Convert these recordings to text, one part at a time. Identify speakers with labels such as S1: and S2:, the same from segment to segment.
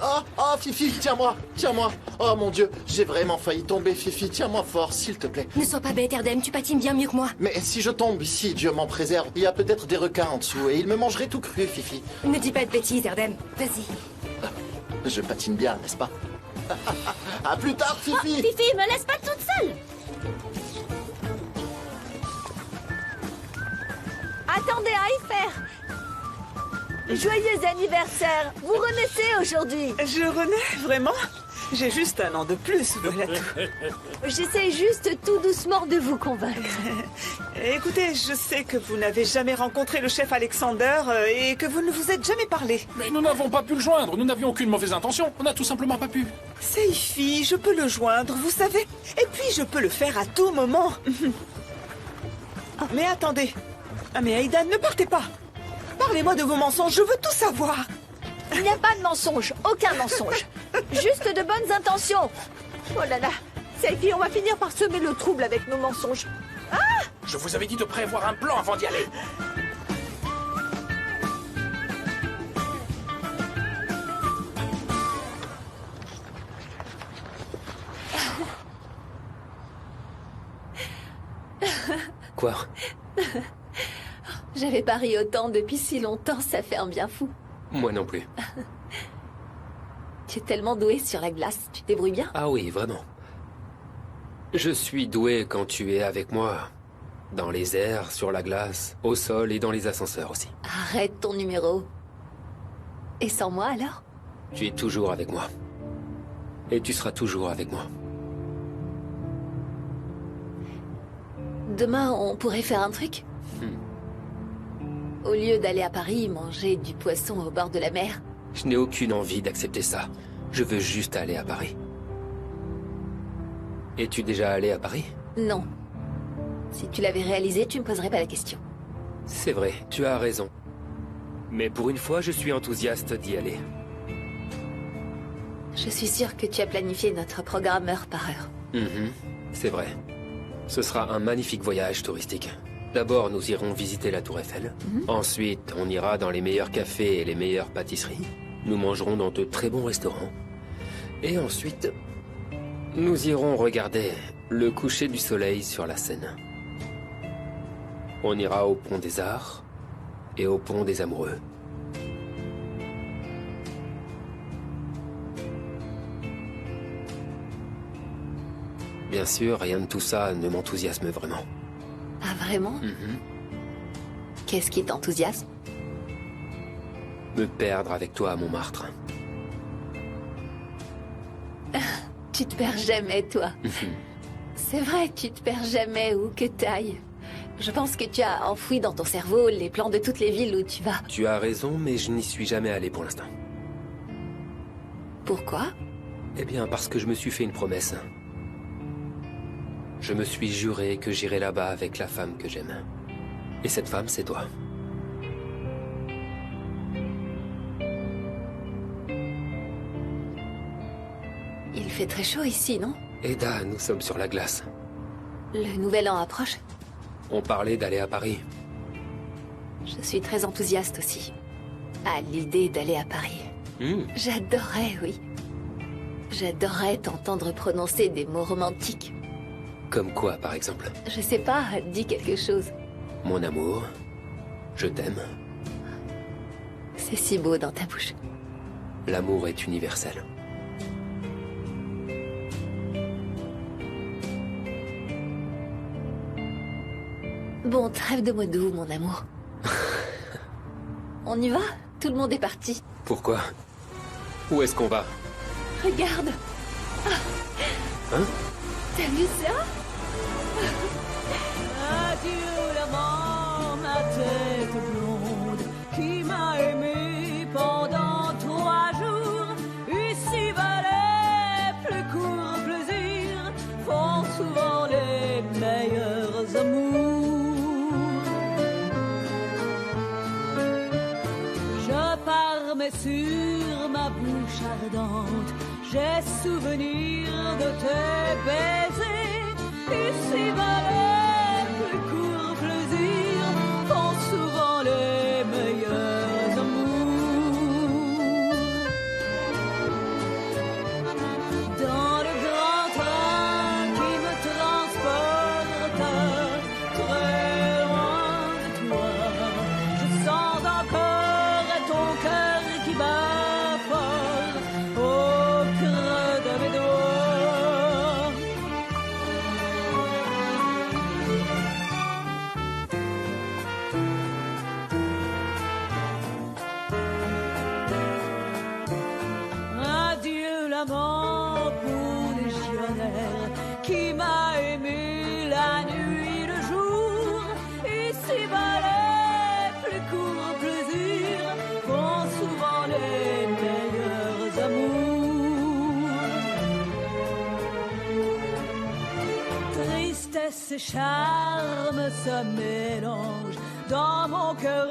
S1: Oh, Fifi, tiens-moi, tiens-moi. Oh mon Dieu, j'ai vraiment failli tomber, Fifi. Tiens-moi fort, s'il te plaît.
S2: Ne sois pas bête, Erdem, tu patines bien mieux que moi.
S1: Mais si je tombe ici, Dieu m'en préserve, il y a peut-être des requins en dessous et ils me mangeraient tout cru, Fifi.
S2: Ne dis pas de bêtises, Erdem. Vas-y.
S1: Je patine bien, n'est-ce pas? À plus tard, Fifi.
S3: Oh, Fifi, me laisse pas toute seule. Attendez à y faire. Joyeux anniversaire. Vous renaissez aujourd'hui.
S4: Je renais, vraiment? J'ai juste un an de plus, voilà tout.
S3: J'essaie juste tout doucement de vous convaincre.
S4: Écoutez, je sais que vous n'avez jamais rencontré le chef Alexander et que vous ne vous êtes jamais parlé.
S5: Mais nous n'avons pas pu le joindre, nous n'avions aucune mauvaise intention, on n'a tout simplement pas pu.
S4: Seifi, je peux le joindre, vous savez. Et puis je peux le faire à tout moment. Mais attendez. Ah mais Aidan, ne partez pas. Parlez-moi de vos mensonges, je veux tout savoir.
S3: Il n'y a pas de mensonge, aucun mensonge. Juste de bonnes intentions. Oh là là, Seifi, on va finir par semer le trouble avec nos mensonges.
S5: Je vous avais dit de prévoir un plan avant d'y aller.
S6: Quoi?
S3: J'avais pas ri autant depuis si longtemps, ça fait un bien fou.
S6: Moi non plus.
S3: Tu es tellement doué sur la glace, tu te débrouilles bien.
S6: Ah oui, vraiment. Je suis doué quand tu es avec moi. Dans les airs, sur la glace, au sol et dans les ascenseurs aussi.
S3: Arrête ton numéro. Et sans moi alors?
S6: Tu es toujours avec moi. Et tu seras toujours avec moi.
S3: Demain, on pourrait faire un truc? Au lieu d'aller à Paris manger du poisson au bord de la mer.
S6: Je n'ai aucune envie d'accepter ça. Je veux juste aller à Paris. Es-tu déjà allé à Paris?
S3: Non. Si tu l'avais réalisé, tu me poserais pas la question.
S6: C'est vrai, tu as raison. Mais pour une fois, je suis enthousiaste d'y aller.
S3: Je suis sûre que tu as planifié notre programme heure par heure.
S6: C'est vrai. Ce sera un magnifique voyage touristique. D'abord, nous irons visiter la Tour Eiffel. Ensuite, on ira dans les meilleurs cafés et les meilleures pâtisseries. Nous mangerons dans de très bons restaurants. Et ensuite, nous irons regarder le coucher du soleil sur la Seine. On ira au Pont des Arts et au Pont des Amoureux. Bien sûr, rien de tout ça ne m'enthousiasme vraiment.
S3: Ah vraiment? Qu'est-ce qui t'enthousiasme?
S6: Me perdre avec toi à Montmartre.
S3: Tu te perds jamais, toi. C'est vrai, tu te perds jamais où que t'ailles. Je pense que tu as enfoui dans ton cerveau les plans de toutes les villes où tu vas.
S6: Tu as raison, mais je n'y suis jamais allé pour l'instant.
S3: Pourquoi?
S6: Eh bien, parce que je me suis fait une promesse. Je me suis juré que j'irai là-bas avec la femme que j'aime. Et cette femme, c'est toi.
S3: Il fait très chaud ici, non?
S6: Eda, nous sommes sur la glace.
S3: Le nouvel an approche.
S6: On parlait d'aller à Paris.
S3: Je suis très enthousiaste aussi. À l'idée d'aller à Paris. J'adorerais, oui. J'adorerais t'entendre prononcer des mots romantiques.
S6: Comme quoi, par exemple?
S3: Je sais pas, dis quelque chose.
S6: Mon amour, je t'aime.
S3: C'est si beau dans ta bouche.
S6: L'amour est universel.
S3: Bon, trêve de mots doux, mon amour. On y va? Tout le monde est parti.
S6: Pourquoi? Où est-ce qu'on va?
S3: Regarde.
S6: Hein?
S3: T'as vu ça?
S7: Adieu l'amant, ma tête blonde, qui m'a aimé pendant 3 jours. Ici va les plus courts plaisirs, font souvent les meilleurs amours. Je pars mais sur ma bouche ardente, j'ai souvenir de tes baisers. Ici va les plus courts plaisirs, font souvent les meilleurs amours. ses charmes se mélangent dans mon cœur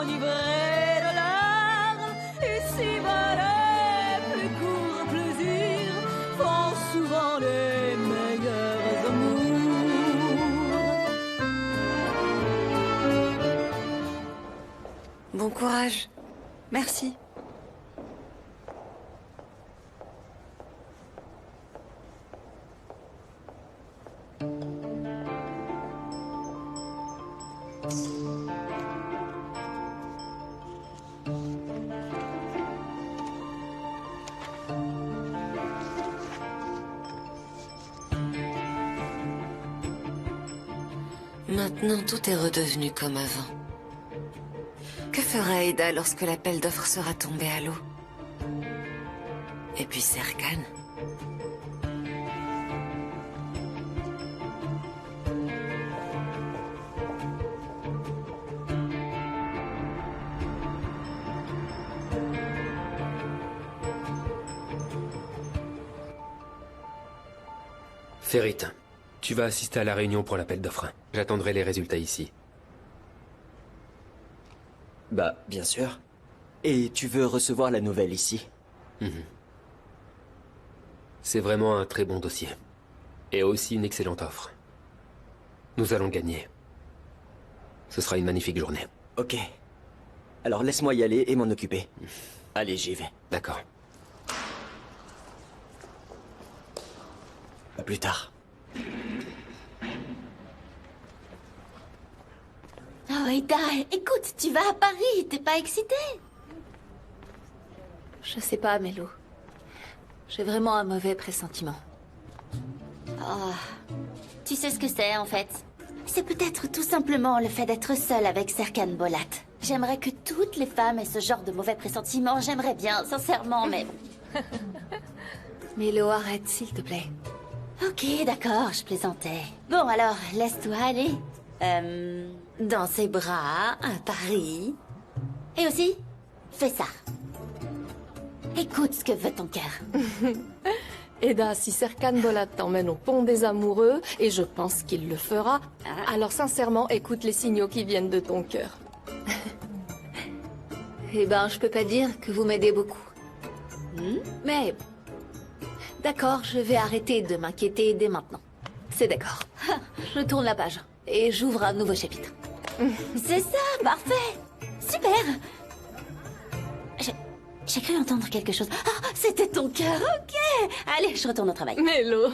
S7: enivré de larmes. Ici, les plus courts plaisirs font souvent les meilleurs amours.
S2: Bon courage. Merci.
S8: Maintenant, tout est redevenu comme avant. Que fera Ada lorsque l'appel d'offres sera tombé à l'eau? Et puis Serkan.
S6: Ferit, tu vas assister à la réunion pour l'appel d'offres. J'attendrai les résultats ici.
S9: Bah, bien sûr. Et tu veux recevoir la nouvelle ici?
S6: C'est vraiment un très bon dossier. Et aussi une excellente offre. Nous allons gagner. Ce sera une magnifique journée.
S9: Ok. Alors laisse-moi y aller et m'en occuper. Allez, j'y vais.
S6: D'accord.
S9: À plus tard.
S3: Oh, Ada, écoute, tu vas à Paris, t'es pas excitée? Je sais pas, Mélo. J'ai vraiment un mauvais pressentiment.
S10: Oh, tu sais ce que c'est, en fait? C'est peut-être tout simplement le fait d'être seule avec Serkan Bolat. J'aimerais que toutes les femmes aient ce genre de mauvais pressentiment. J'aimerais bien, sincèrement, mais...
S3: Mélo, arrête, s'il te plaît.
S10: Ok, d'accord, je plaisantais. Bon, alors, laisse-toi aller. Dans ses bras, à Paris. Et aussi, fais ça. Écoute ce que veut ton cœur.
S11: Ada, si Serkan Bolat t'emmène au pont des amoureux, et je pense qu'il le fera, alors sincèrement, écoute les signaux qui viennent de ton cœur.
S3: Eh ben, je peux pas dire que vous m'aidez beaucoup. Mais... D'accord, je vais arrêter de m'inquiéter dès maintenant. C'est d'accord. Je tourne la page et j'ouvre un nouveau chapitre.
S10: C'est ça, parfait. Super. J'ai cru entendre quelque chose. Ah, c'était ton cœur, ok. Allez, je retourne au travail.
S11: Mélo.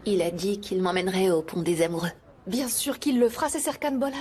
S3: Il a dit qu'il m'emmènerait au pont des amoureux.
S11: Bien sûr qu'il le fera, c'est Serkan Bolat.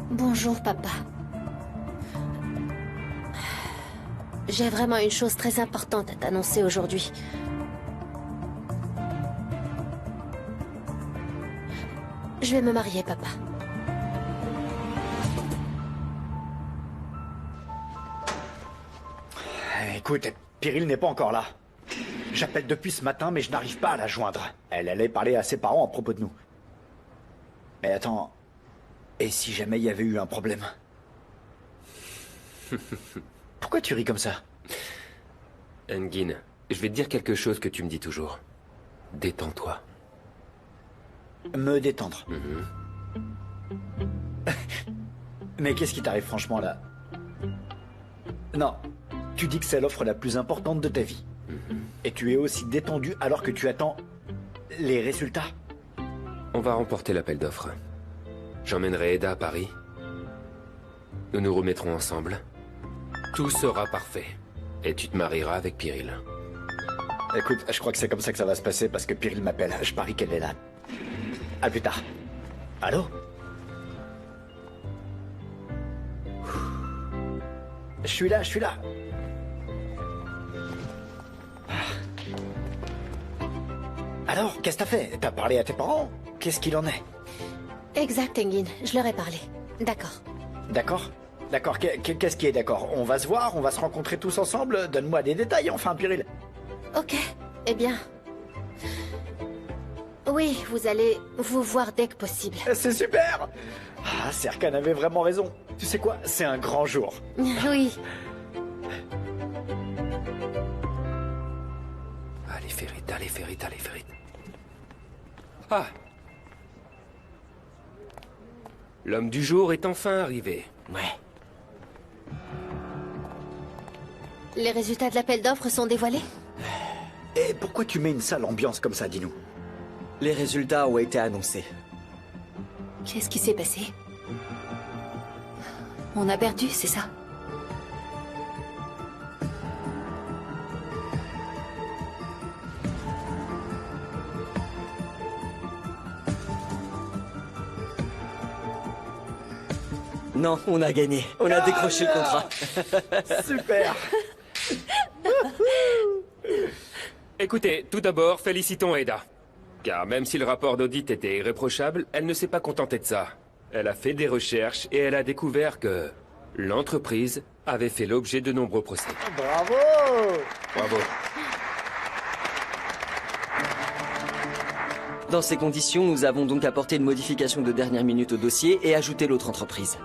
S10: Bonjour, papa. J'ai vraiment une chose très importante à t'annoncer aujourd'hui. Je vais me marier, papa.
S12: Écoute, Pyril n'est pas encore là. J'appelle depuis ce matin, mais je n'arrive pas à la joindre. Elle allait parler à ses parents à propos de nous. Mais attends... Et si jamais il y avait eu un problème? Pourquoi tu ris comme ça?
S6: Engin, je vais te dire quelque chose que tu me dis toujours. Détends-toi.
S12: me détendre. Mais qu'est-ce qui t'arrive franchement là? Non, tu dis que c'est l'offre la plus importante de ta vie. Et tu es aussi détendu alors que tu attends les résultats.
S6: On va remporter l'appel d'offres. J'emmènerai Eda à Paris. Nous nous remettrons ensemble. Tout sera parfait. Et tu te marieras avec Pyrrhil.
S12: Écoute, je crois que c'est comme ça que ça va se passer parce que Pyrrhil m'appelle. Je parie qu'elle est là. À plus tard. Allô? Je suis là, je suis là. Alors, qu'est-ce que t'as fait? T'as parlé à tes parents? Qu'est-ce qu'il en est?
S3: Exact, Engin. Je leur ai parlé. D'accord.
S12: D'accord? D'accord, qu'est-ce qui est d'accord? On va se voir, on va se rencontrer tous ensemble? Donne-moi des détails, enfin, Pyrrhil.
S3: Ok. Eh bien... Oui, vous allez vous voir dès que possible.
S12: C'est super! Ah, Serkan avait vraiment raison. Tu sais quoi? C'est un grand jour.
S3: Oui.
S6: Allez, Ferit, allez, Ferit, allez, Ferit. Ah! L'homme du jour est enfin arrivé.
S9: Ouais.
S3: Les résultats de l'appel d'offres sont dévoilés?
S12: Et pourquoi tu mets une sale ambiance comme ça, dis-nous?
S9: Les résultats ont été annoncés.
S3: Qu'est-ce qui s'est passé? On a perdu, c'est ça?
S9: Non, on a gagné. On a décroché le contrat.
S12: Super!
S6: Écoutez, tout d'abord, félicitons Eda. Car même si le rapport d'audit était irréprochable, elle ne s'est pas contentée de ça. Elle a fait des recherches et elle a découvert que l'entreprise avait fait l'objet de nombreux procès.
S12: Bravo!
S6: Bravo.
S9: Dans ces conditions, nous avons donc apporté une modification de dernière minute au dossier et ajouté l'autre entreprise.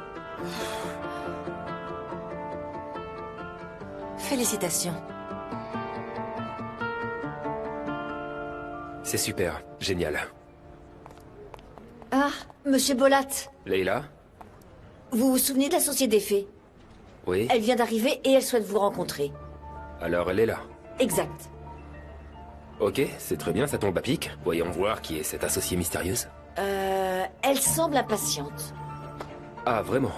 S3: Félicitations.
S6: C'est super, génial.
S13: Ah, Monsieur Bolat,
S6: Leila?
S13: vous vous souvenez de la société des fées?
S6: Oui?
S13: Elle vient d'arriver et elle souhaite vous rencontrer.
S6: Alors elle est là.
S13: Exact.
S6: Ok, c'est très bien, ça tombe à pic. Voyons voir qui est cette associée mystérieuse.
S13: Elle semble impatiente.
S6: Ah, vraiment?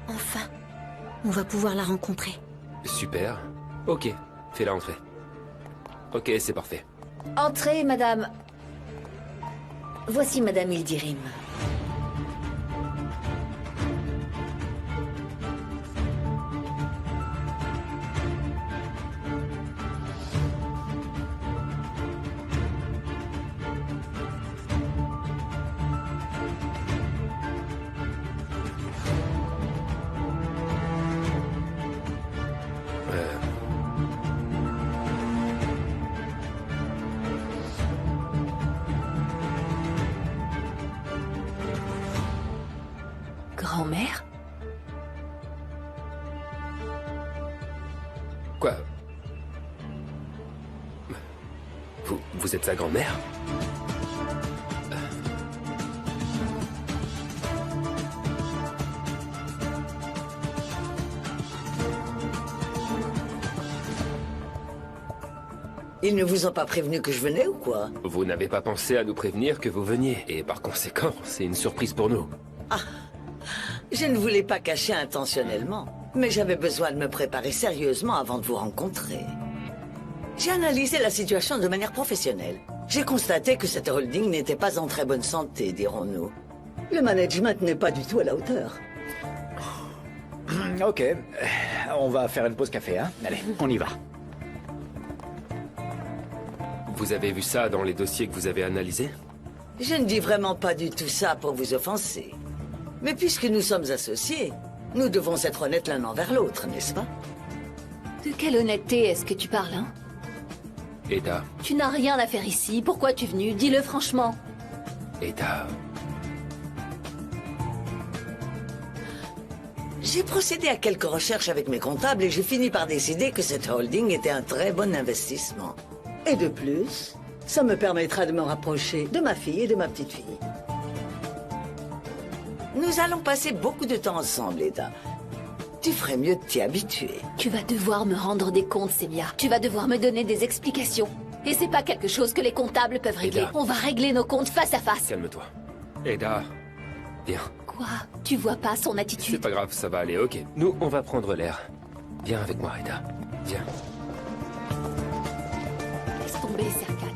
S13: Enfin, on va pouvoir la rencontrer.
S6: Super. Ok, fais-la entrer. Ok, c'est parfait.
S13: Entrez, madame. Voici madame Ildirim.
S3: Grand-mère?
S6: Quoi? Vous êtes sa grand-mère?
S14: Ils ne vous ont pas prévenu que je venais ou quoi?
S6: Vous n'avez pas pensé à nous prévenir que vous veniez, et par conséquent, c'est une surprise pour nous.
S14: Je ne voulais pas cacher intentionnellement, mais j'avais besoin de me préparer sérieusement avant de vous rencontrer. J'ai analysé la situation de manière professionnelle. J'ai constaté que cette holding n'était pas en très bonne santé, dirons-nous. Le management n'est pas du tout à la hauteur.
S12: Ok, on va faire une pause café, hein? Allez, on y va.
S6: Vous avez vu ça dans les dossiers que vous avez analysés?
S14: Je ne dis vraiment pas du tout ça pour vous offenser. Mais puisque nous sommes associés, nous devons être honnêtes l'un envers l'autre, n'est-ce pas?
S3: De quelle honnêteté est-ce que tu parles, hein?
S6: Eda.
S3: Tu n'as rien à faire ici. Pourquoi es-tu venu? Dis-le franchement.
S6: Eda.
S14: J'ai procédé à quelques recherches avec mes comptables et j'ai fini par décider que cette holding était un très bon investissement. Et de plus, Ça me permettra de me rapprocher de ma fille et de ma petite fille. Nous allons passer beaucoup de temps ensemble, Eda. Tu ferais mieux de t'y habituer.
S3: Tu vas devoir me rendre des comptes, Semia. Tu vas devoir me donner des explications. Et c'est pas quelque chose que les comptables peuvent régler.
S6: Eda.
S3: On va régler nos comptes face à face.
S6: Calme-toi. Eda, viens.
S3: Quoi? Tu vois pas son attitude?
S6: C'est pas grave, ça va aller, ok. Nous, on va prendre l'air. Viens avec moi, Eda. Viens.
S3: Laisse tomber, Serkan.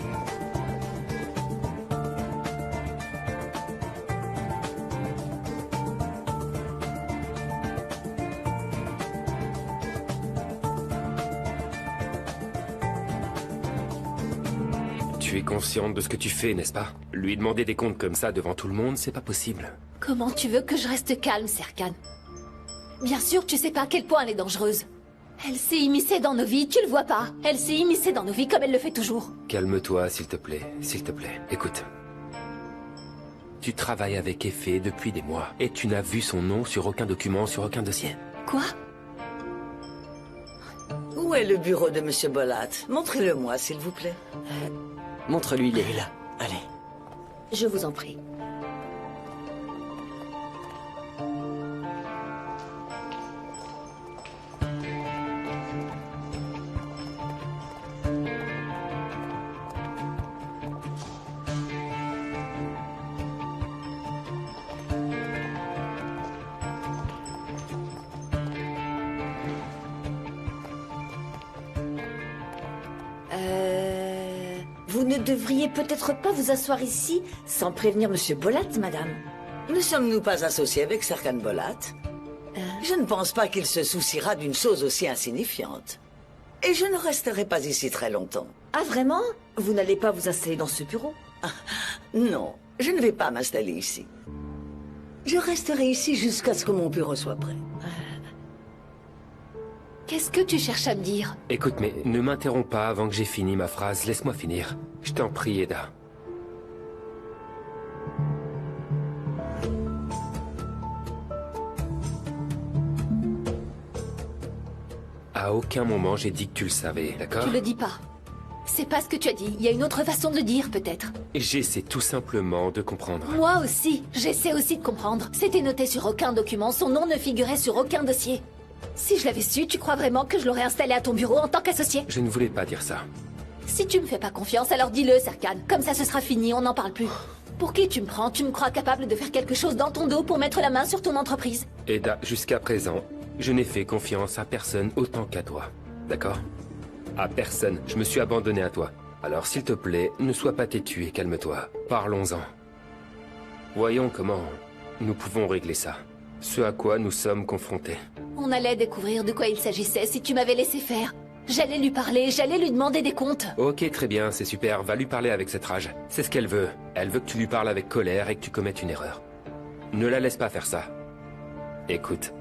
S6: Tu es consciente de ce que tu fais, n'est-ce pas? Lui demander des comptes comme ça devant tout le monde, c'est pas possible.
S3: Comment tu veux que je reste calme, Serkan? Bien sûr, tu sais pas à quel point elle est dangereuse. Elle s'est immiscée dans nos vies, tu le vois pas? Elle s'est immiscée dans nos vies comme elle le fait toujours.
S6: Calme-toi, s'il te plaît. S'il te plaît. Écoute. Tu travailles avec Effet depuis des mois, et tu n'as vu son nom sur aucun document, sur aucun dossier.
S3: Quoi?
S14: Où est le bureau de Monsieur Bolat? Montrez-le-moi, s'il vous plaît.
S9: Montre-lui, il est là.
S14: Allez.
S3: Je vous en prie.
S13: Vous ne devriez peut-être pas vous asseoir ici sans prévenir Monsieur Bolat, madame.
S14: Ne sommes-nous pas associés avec Serkan Bolat? Je ne pense pas qu'il se souciera d'une chose aussi insignifiante. Et je ne resterai pas ici très longtemps.
S13: Ah, vraiment? Vous n'allez pas vous installer dans ce bureau?
S14: Non, je ne vais pas m'installer ici. Je resterai ici jusqu'à ce que mon bureau soit prêt.
S3: Qu'est-ce que tu cherches à me dire?
S6: Écoute, mais ne m'interromps pas avant que j'ai fini ma phrase. Laisse-moi finir. Je t'en prie, Eda. À aucun moment j'ai dit que tu le savais, d'accord?
S3: Tu le dis pas. C'est pas ce que tu as dit. Il y a une autre façon de le dire, peut-être.
S6: J'essaie tout simplement de comprendre.
S3: Moi aussi. J'essaie aussi de comprendre. C'était noté sur aucun document. Son nom ne figurait sur aucun dossier. Si je l'avais su, tu crois vraiment que je l'aurais installé à ton bureau en tant qu'associé?
S6: Je ne voulais pas dire ça.
S3: Si tu me fais pas confiance, alors dis-le, Serkan. Comme ça, ce sera fini, on n'en parle plus. Pour qui tu me prends? Tu me crois capable de faire quelque chose dans ton dos pour mettre la main sur ton entreprise?
S6: Eda, jusqu'à présent, je n'ai fait confiance à personne autant qu'à toi. D'accord? À personne. Je me suis abandonné à toi. Alors s'il te plaît, ne sois pas têtu et calme-toi. Parlons-en. Voyons comment nous pouvons régler ça. Ce à quoi nous sommes confrontés.
S3: On allait découvrir de quoi il s'agissait si tu m'avais laissé faire. J'allais lui parler, j'allais lui demander des comptes.
S6: Ok, très bien, c'est super. Va lui parler avec cette rage. C'est ce qu'elle veut. Elle veut que tu lui parles avec colère et que tu commettes une erreur. Ne la laisse pas faire ça. Écoute,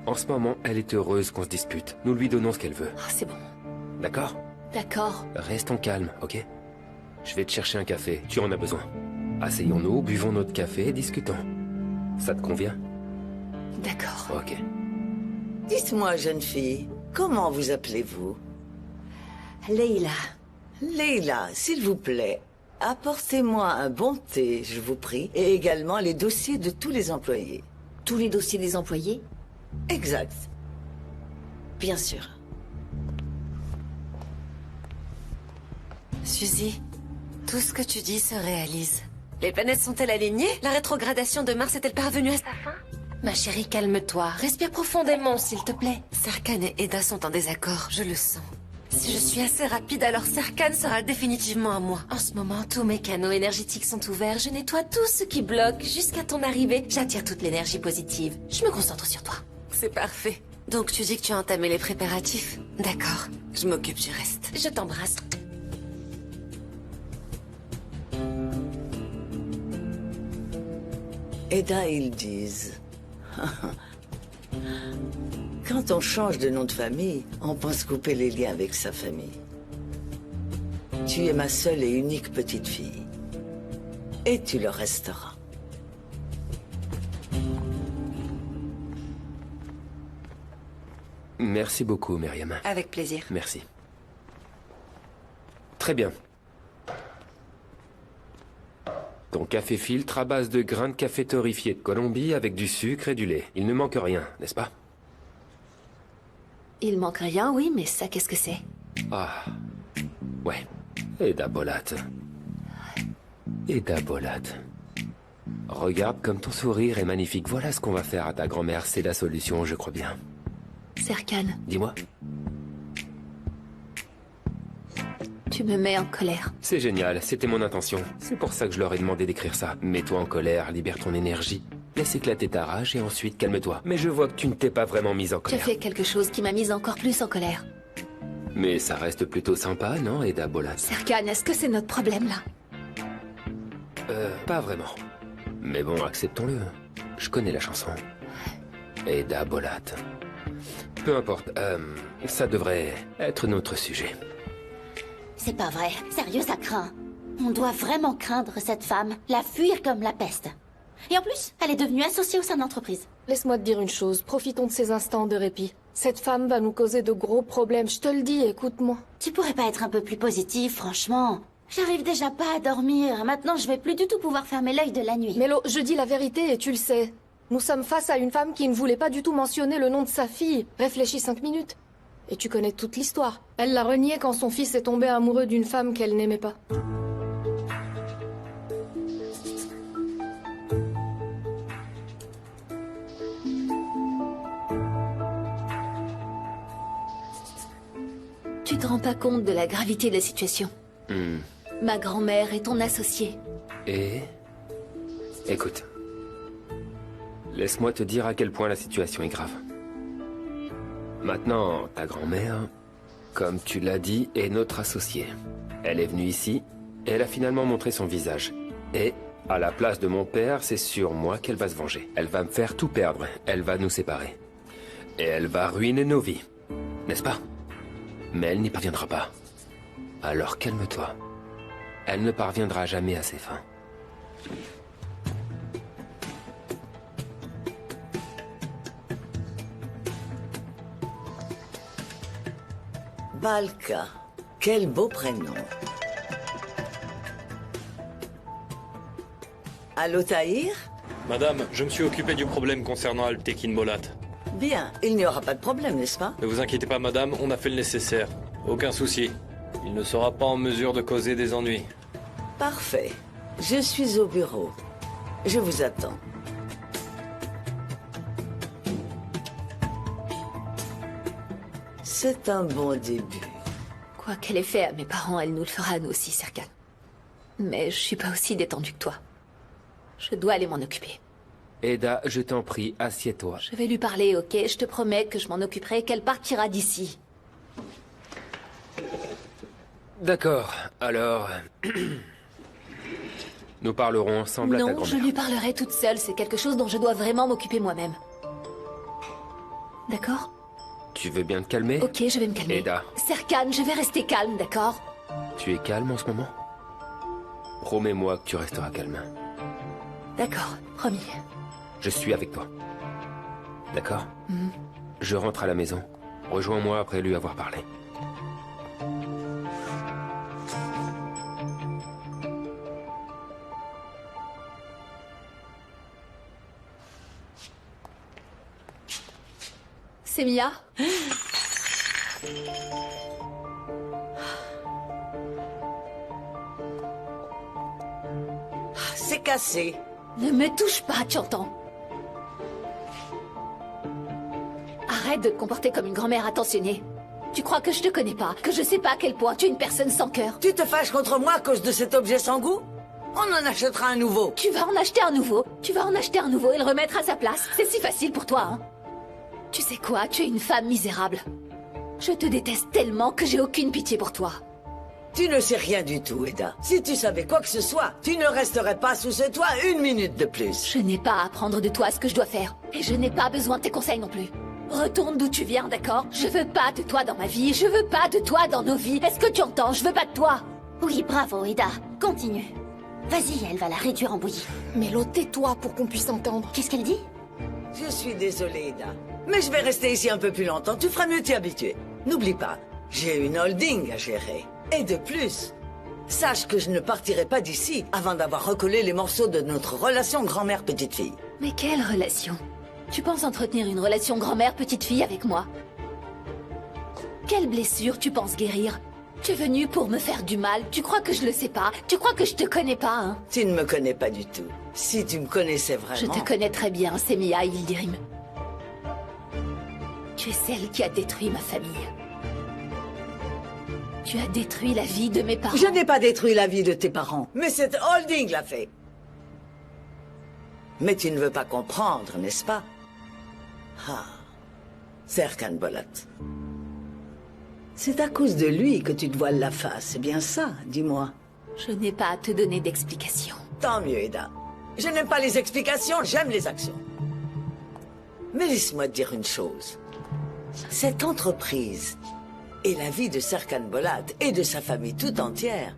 S6: en ce moment, elle est heureuse qu'on se dispute. Nous lui donnons ce qu'elle veut.
S3: Oh, c'est bon.
S6: D'accord?
S3: D'accord.
S6: Restons calmes, ok? Je vais te chercher un café. Tu en as besoin. Asseyons-nous, buvons notre café et discutons. Ça te convient?
S3: D'accord.
S6: Ok.
S14: Dites-moi, jeune fille, comment vous appelez-vous?
S13: Leïla.
S14: Leïla, s'il vous plaît, apportez-moi un bon thé, je vous prie, et également les dossiers de tous les employés.
S13: Tous les dossiers des employés?
S14: Exact.
S13: Bien sûr.
S8: Suzy, tout ce que tu dis se réalise. Les planètes sont-elles alignées? La rétrogradation de Mars est-elle parvenue à sa fin? Ma chérie, calme-toi. Respire profondément, s'il te plaît. Serkan et Eda sont en désaccord, je le sens. Si je suis assez rapide, alors Serkan sera définitivement à moi. En ce moment, tous mes canaux énergétiques sont ouverts. Je nettoie tout ce qui bloque. Jusqu'à ton arrivée, j'attire toute l'énergie positive. Je me concentre sur toi. C'est parfait. Donc tu dis que tu as entamé les préparatifs? D'accord. Je m'occupe du reste. Je t'embrasse.
S14: Eda, ils disent... Quand on change de nom de famille, on pense couper les liens avec sa famille. Tu es ma seule et unique petite fille. Et tu le resteras.
S6: Merci beaucoup, Myriam.
S8: Avec plaisir.
S6: Merci. Très bien. Ton café filtre à base de grains de café torréfié de Colombie avec du sucre et du lait. Il ne manque rien, n'est-ce pas?
S3: Il manque rien, oui, mais ça, qu'est-ce que c'est?
S6: Ah, ouais. Eda Bolat. Eda Bolat. Regarde comme ton sourire est magnifique. Voilà ce qu'on va faire à ta grand-mère. C'est la solution, je crois bien.
S3: Serkan.
S6: Dis-moi.
S3: Tu me mets en colère.
S6: C'est génial, c'était mon intention. C'est pour ça que je leur ai demandé d'écrire ça. Mets-toi en colère, libère ton énergie. Laisse éclater ta rage et ensuite calme-toi. Mais je vois que tu ne t'es pas vraiment mise en
S3: Tu as
S6: colère.
S3: fait quelque chose qui m'a mise encore plus en colère.
S6: Mais ça reste plutôt sympa, non, Eda Bolat?
S3: Serkan, est-ce que c'est notre problème, là?
S6: Pas vraiment. Mais bon, acceptons-le. Je connais la chanson. Eda Bolat. Peu importe, ça devrait être notre sujet.
S10: C'est pas vrai. Sérieux, ça craint. On doit vraiment craindre cette femme, la fuir comme la peste. Et en plus, elle est devenue associée au sein de l'entreprise.
S11: Laisse-moi te dire une chose, profitons de ces instants de répit. Cette femme va nous causer de gros problèmes, je te le dis, écoute-moi.
S10: Tu pourrais pas être un peu plus positif, franchement? J'arrive déjà pas à dormir. Maintenant, je vais plus du tout pouvoir fermer l'œil de la nuit.
S11: Mélo, je dis la vérité et tu le sais. Nous sommes face à une femme qui ne voulait pas du tout mentionner le nom de sa fille. Réfléchis 5 minutes. Et tu connais toute l'histoire. Elle l'a renié quand son fils est tombé amoureux d'une femme qu'elle n'aimait pas.
S3: Tu te rends pas compte de la gravité de la situation. Ma grand-mère est ton associée.
S6: Et... Écoute. Laisse-moi te dire à quel point la situation est grave. Maintenant, ta grand-mère, comme tu l'as dit, est notre associée. Elle est venue ici, et elle a finalement montré son visage. Et, à la place de mon père, c'est sur moi qu'elle va se venger. Elle va me faire tout perdre, elle va nous séparer. Et elle va ruiner nos vies, n'est-ce pas? Mais elle n'y parviendra pas. Alors calme-toi. Elle ne parviendra jamais à ses fins.
S14: Balka. Quel beau prénom. Allô, Tahir?
S15: Madame, je me suis occupé du problème concernant Altekin Bolat.
S14: Bien, il n'y aura pas de problème, n'est-ce pas?
S15: Ne vous inquiétez pas, madame, on a fait le nécessaire. Aucun souci. Il ne sera pas en mesure de causer des ennuis.
S14: Parfait. Je suis au bureau. Je vous attends. C'est un bon début.
S3: Quoi qu'elle ait fait à mes parents, elle nous le fera à nous aussi, Serkan. Mais je suis pas aussi détendue que toi. Je dois aller m'en occuper.
S6: Eda, je t'en prie, assieds-toi.
S3: Je vais lui parler, ok? Je te promets que je m'en occuperai, qu'elle partira d'ici.
S6: D'accord, alors... Nous parlerons ensemble à ta
S3: Non,
S6: grand-mère.
S3: je lui parlerai toute seule. C'est quelque chose dont je dois vraiment m'occuper moi-même. D'accord?
S6: Tu veux bien te calmer?
S3: Ok, je vais me calmer.
S6: Eda,
S3: Serkan, je vais rester calme, d'accord?
S6: tu es calme en ce moment? Promets-moi que tu resteras calme.
S3: D'accord, promis.
S6: Je suis avec toi. D'accord? Je rentre à la maison. Rejoins-moi après lui avoir parlé.
S3: C'est Mia?
S14: C'est cassé.
S3: Ne me touche pas, tu entends? Arrête de te comporter comme une grand-mère attentionnée. Tu crois que je te connais pas, que je sais pas à quel point tu es une personne sans cœur?
S14: Tu te fâches contre moi à cause de cet objet sans goût? On en achètera un nouveau.
S3: Tu vas en acheter un nouveau. Tu vas en acheter un nouveau et le remettre à sa place. C'est si facile pour toi, hein? Tu sais quoi, tu es une femme misérable. Je te déteste tellement que j'ai aucune pitié pour toi.
S14: Tu ne sais rien du tout, Eda. Si tu savais quoi que ce soit, tu ne resterais pas sous ce toit une minute de plus.
S3: Je n'ai pas à apprendre de toi ce que je dois faire. Et je n'ai pas besoin de tes conseils non plus. Retourne d'où tu viens, d'accord? Je veux pas de toi dans ma vie, je veux pas de toi dans nos vies. Est-ce que tu entends? Je veux pas de toi.
S10: Oui, bravo, Eda. Continue. Vas-y, elle va la réduire en bouillie.
S11: Mélo, tais-toi pour qu'on puisse entendre.
S10: Qu'est-ce qu'elle dit?
S14: Je suis désolée, Eda. Mais je vais rester ici un peu plus longtemps. Tu feras mieux t'y habituer. N'oublie pas, j'ai une holding à gérer. Et de plus, Sache que je ne partirai pas d'ici avant d'avoir recollé les morceaux de notre relation grand-mère-petite fille.
S3: Mais quelle relation? Tu penses entretenir une relation grand-mère-petite fille avec moi? Quelle blessure tu penses guérir? Tu es venu pour me faire du mal. Tu crois que je le sais pas? Tu crois que je te connais pas, hein?
S14: Tu ne me connais pas du tout. Si tu me connaissais vraiment...
S3: Je te connais très bien, Semia Yildirim. Tu es celle qui a détruit ma famille. Tu as détruit la vie de mes parents.
S14: Je n'ai pas détruit la vie de tes parents, mais cette holding l'a fait. Mais tu ne veux pas comprendre, n'est-ce pas? Ah, Serkan Bolat. C'est à cause de lui que tu te voiles la face, c'est bien ça, dis-moi.
S3: Je n'ai pas à te donner d'explications.
S14: Tant mieux, Eda. Je n'aime pas les explications, j'aime les actions. Mais laisse-moi te dire une chose. Cette entreprise et la vie de Serkan Bolat et de sa famille tout entière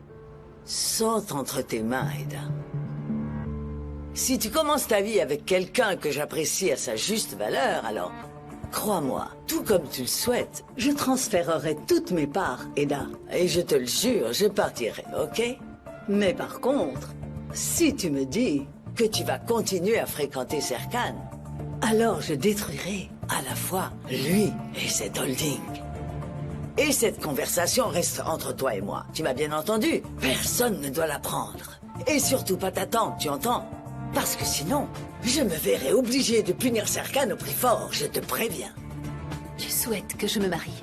S14: sont entre tes mains, Eda. Si tu commences ta vie avec quelqu'un que j'apprécie à sa juste valeur, alors, crois-moi, tout comme tu le souhaites, je transférerai toutes mes parts, Eda. Et je te le jure, je partirai, ok? Mais par contre, si tu me dis que tu vas continuer à fréquenter Serkan, alors je détruirai à la fois lui et cette holding. Et cette conversation reste entre toi et moi. Tu m'as bien entendu? Personne ne doit la prendre. Et surtout pas ta tante, tu entends? Parce que sinon, je me verrai obligé de punir Serkan au prix fort, je te préviens.
S3: Tu souhaites que je me marie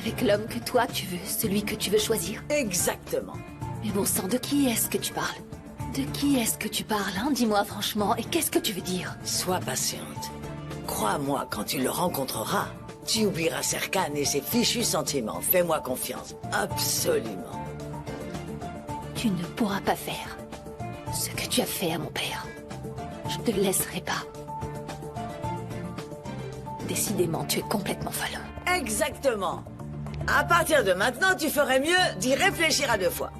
S3: avec l'homme que toi tu veux, celui que tu veux choisir?
S14: Exactement.
S3: Mais bon sang, de qui est-ce que tu parles? De qui est-ce que tu parles, hein? Dis-moi franchement, et qu'est-ce que tu veux dire?
S14: Sois patiente. Crois-moi, quand tu le rencontreras, tu oublieras Serkan et ses fichus sentiments. Fais-moi confiance. Absolument.
S3: Tu ne pourras pas faire ce que tu as fait à mon père. Je te laisserai pas. Décidément, tu es complètement folle.
S14: Exactement. À partir de maintenant, tu ferais mieux d'y réfléchir à 2 fois.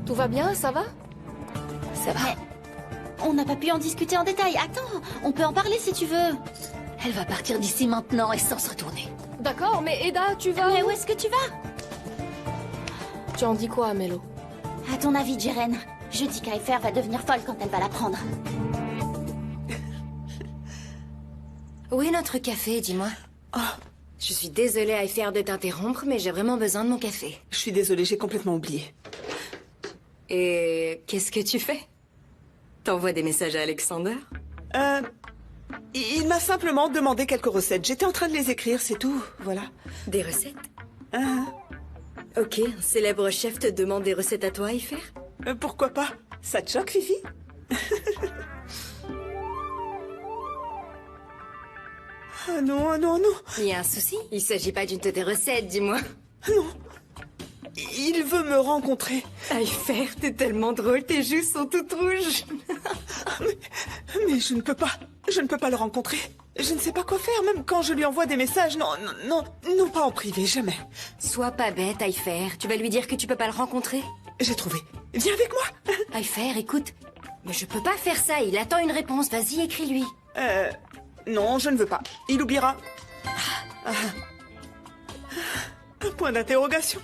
S11: Tout va bien, ça va?
S3: Ça va.
S10: Mais on n'a pas pu en discuter en détail. Attends, on peut en parler si tu veux.
S3: Elle va partir d'ici maintenant et sans se retourner.
S11: D'accord, mais Eda, tu vas...
S10: Mais où est-ce que tu vas?
S11: Tu en dis quoi, Mélo?
S10: À ton avis, Jiren, je dis qu'Aifer va devenir folle quand elle va l'apprendre.
S16: Où est notre café, dis-moi? Oh, je suis désolée, Aifer, de t'interrompre, mais j'ai vraiment besoin de mon café.
S4: Je suis désolée, j'ai complètement oublié.
S16: Et qu'est-ce que tu fais? T'envoies des messages à Alexander?
S4: Il m'a simplement demandé quelques recettes. J'étais en train de les écrire, c'est tout, voilà.
S16: Des recettes? Ok, un célèbre chef te demande des recettes à toi, Aifer?
S4: Pourquoi pas? Ça te choque, Fifi? Ah non, ah non, non.
S16: Il y a un souci? Il s'agit pas d'une de tes recettes, dis-moi.
S4: Non. Il veut me rencontrer.
S16: Aifer, t'es tellement drôle, tes joues sont toutes rouges.
S4: mais je ne peux pas. Je ne peux pas le rencontrer. Je ne sais pas quoi faire, même quand je lui envoie des messages. Non, non, non, non, pas en privé, jamais.
S16: Sois pas bête, Aifer. Tu vas lui dire que tu peux pas le rencontrer?
S4: J'ai trouvé. Viens avec moi.
S16: Aifer, écoute. Mais je peux pas faire ça, il attend une réponse. Vas-y, écris-lui.
S4: Non, je ne veux pas. Il oubliera. Un point d'interrogation.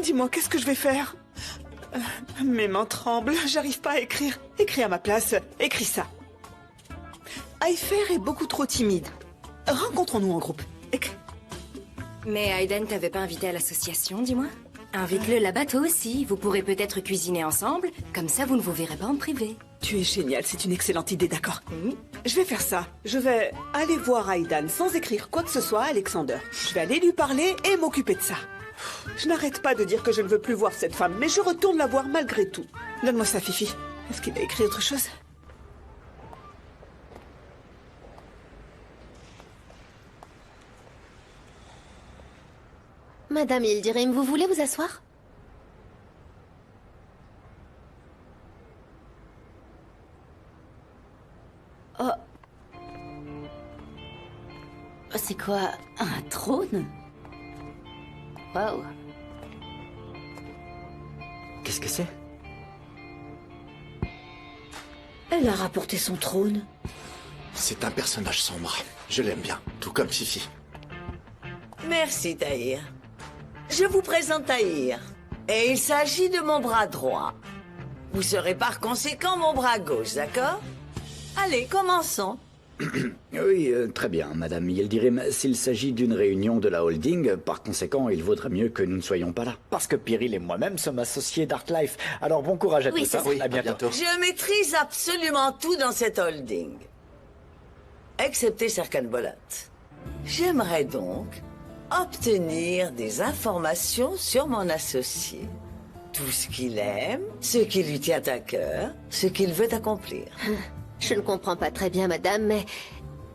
S4: Dis-moi, qu'est-ce que je vais faire? Mes mains tremblent, j'arrive pas à écrire. Écris à ma place, écris ça. Aifer est beaucoup trop timide. Rencontrons-nous en groupe. Écris.
S16: Mais Aiden t'avait pas invité à l'association, dis-moi? Invite-le là-bas toi aussi, vous pourrez peut-être cuisiner ensemble, comme ça vous ne vous verrez pas en privé.
S4: Tu es génial, c'est une excellente idée, d'accord. Je vais faire ça. Je vais aller voir Aidan sans écrire quoi que ce soit à Alexander. Je vais aller lui parler et m'occuper de ça. Je n'arrête pas de dire que je ne veux plus voir cette femme, mais je retourne la voir malgré tout. Donne-moi ça, Fifi. Est-ce qu'il a écrit autre chose?
S3: Madame Yildirim, vous voulez vous asseoir?
S10: Oh. C'est quoi? Un trône? Wow.
S9: Qu'est-ce que c'est?
S13: Elle a rapporté son trône.
S1: C'est un personnage sombre. Je l'aime bien, tout comme Fifi.
S14: Merci, Tahir. Je vous présente Tahir, Et il s'agit de mon bras droit. Vous serez par conséquent mon bras gauche, d'accord? Allez, commençons.
S12: Oui, très bien, Madame Yildirim. S'il s'agit d'une réunion de la holding, par conséquent, il vaudrait mieux que nous ne soyons pas là. Parce que Pyrrhil et moi-même sommes associés d'Artlife. Alors bon courage à tous.
S14: Oui,
S12: à bientôt.
S14: Je maîtrise absolument tout dans cette holding. Excepté Serkan Bolat. J'aimerais donc obtenir des informations sur mon associé. Tout ce qu'il aime, ce qui lui tient à cœur, ce qu'il veut accomplir.
S8: Je ne comprends pas très bien, madame, mais...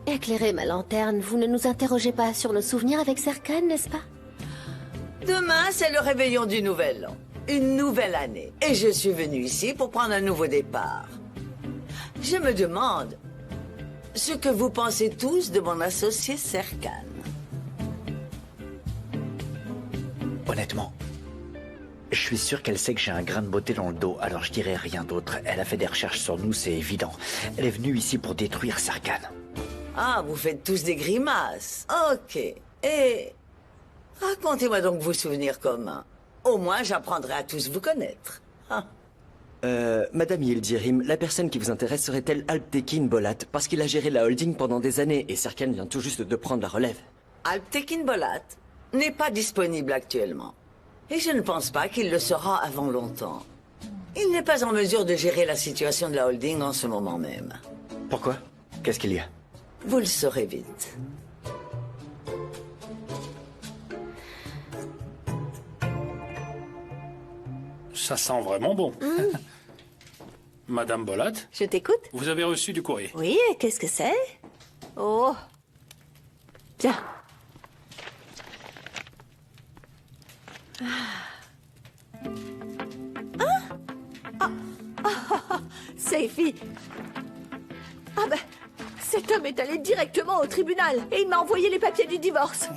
S8: Éclairez ma lanterne, vous ne nous interrogez pas sur nos souvenirs avec Serkan, n'est-ce pas?
S14: Demain, c'est le réveillon du Nouvel An. Une nouvelle année. Et je suis venu ici pour prendre un nouveau départ. Je me demande ce que vous pensez tous de mon associé Serkan.
S12: Honnêtement, je suis sûr qu'elle sait que j'ai un grain de beauté dans le dos, alors je dirais rien d'autre. Elle a fait des recherches sur nous, c'est évident. Elle est venue ici pour détruire Serkan.
S14: Ah, vous faites tous des grimaces. Ok. Et racontez-moi donc vos souvenirs communs. Au moins, j'apprendrai à tous vous connaître. Ah.
S9: Madame Yildirim, la personne qui vous intéresse serait-elle Alptekin Bolat? Parce qu'il a géré la holding pendant des années et Serkan vient tout juste de prendre la relève.
S14: Alptekin Bolat n'est pas disponible actuellement. Et je ne pense pas qu'il le sera avant longtemps. Il n'est pas en mesure de gérer la situation de la holding en ce moment même.
S12: Pourquoi? Qu'est-ce qu'il y a?
S14: Vous le saurez vite.
S5: Ça sent vraiment bon. Madame Bolat,
S3: Je t'écoute.
S5: vous avez reçu du courrier.
S3: Oui, et qu'est-ce que c'est? Oh. Bien. Seifi. Ah ben, cet homme est allé directement au tribunal et il m'a envoyé les papiers du divorce.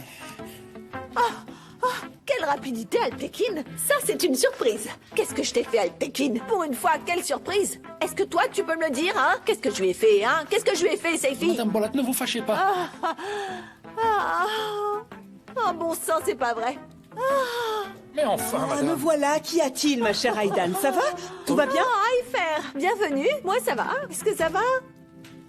S3: Quelle rapidité, Alptekin. Ça, c'est une surprise. Qu'est-ce que je t'ai fait, Alptekin? Pour une fois, quelle surprise. Est-ce que toi, tu peux me le dire, hein? Qu'est-ce que je lui ai fait, hein? Qu'est-ce que je lui ai fait, Seifi?
S5: Madame Bolat, ne vous fâchez pas.
S3: Bon sang, c'est pas vrai.
S5: Mais enfin,
S4: Ah,
S5: madame.
S4: me voilà. Qu'y a-t-il, ma chère Aidan? Ça va? Tout va bien?
S3: Aifer, bienvenue. Moi, ça va. Est-ce que ça va?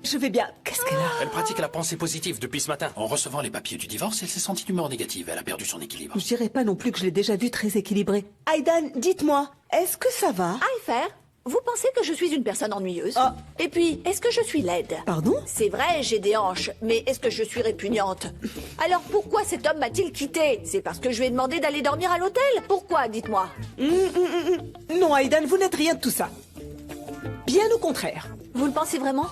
S4: Je vais bien. Qu'est-ce qu'elle a?
S5: Elle pratique la pensée positive depuis ce matin. En recevant les papiers du divorce, elle s'est sentie d'humeur négative. Elle a perdu son équilibre.
S4: Je dirais pas non plus que je l'ai déjà vu très équilibré. Aidan, dites-moi, est-ce que ça va?
S3: Aifer, vous pensez que je suis une personne ennuyeuse? Et puis, est-ce que je suis laide?
S4: Pardon?
S3: C'est vrai, j'ai des hanches, mais est-ce que je suis répugnante? Alors pourquoi cet homme m'a-t-il quitté? C'est parce que je lui ai demandé d'aller dormir à l'hôtel? Pourquoi, dites-moi?
S4: Non, Aidan, vous n'êtes rien de tout ça. Bien au contraire.
S3: Vous le pensez vraiment?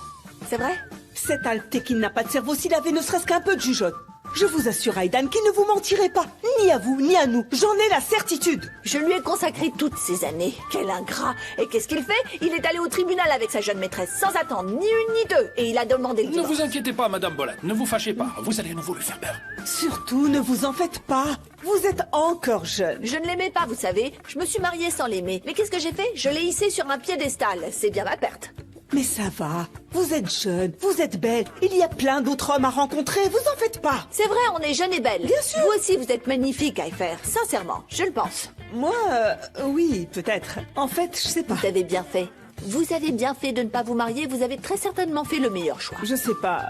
S3: C'est vrai?
S4: Cet Alptekin n'a pas de cerveau s'il avait ne serait-ce qu'un peu de jugeote. Je vous assure, Aidan, qu'il ne vous mentirait pas. Ni à vous, ni à nous. J'en ai la certitude.
S3: Je lui ai consacré toutes ces années. Quel ingrat! Et qu'est-ce qu'il fait? Il est allé au tribunal avec sa jeune maîtresse, sans attendre ni une ni deux. Et il a demandé le
S5: Ne
S3: divorce.
S5: vous inquiétez pas, Madame Bolat. Ne vous fâchez pas. Vous allez à nouveau lui faire peur.
S4: Surtout, ne vous en faites pas. Vous êtes encore jeune.
S3: Je ne l'aimais pas, vous savez. Je me suis mariée sans l'aimer. Mais qu'est-ce que j'ai fait? Je l'ai hissé sur un piédestal. C'est bien ma perte.
S4: Mais ça va. Vous êtes jeune, vous êtes belle. Il y a plein d'autres hommes à rencontrer. Vous en faites pas.
S3: C'est vrai, on est jeune et belle.
S4: Bien sûr.
S3: Vous aussi, vous êtes magnifique, Aifer. Sincèrement, je le pense.
S4: Moi, oui, peut-être. En fait, je sais pas.
S3: Vous avez bien fait. Vous avez bien fait de ne pas vous marier. Vous avez très certainement fait le meilleur choix.
S4: Je sais pas.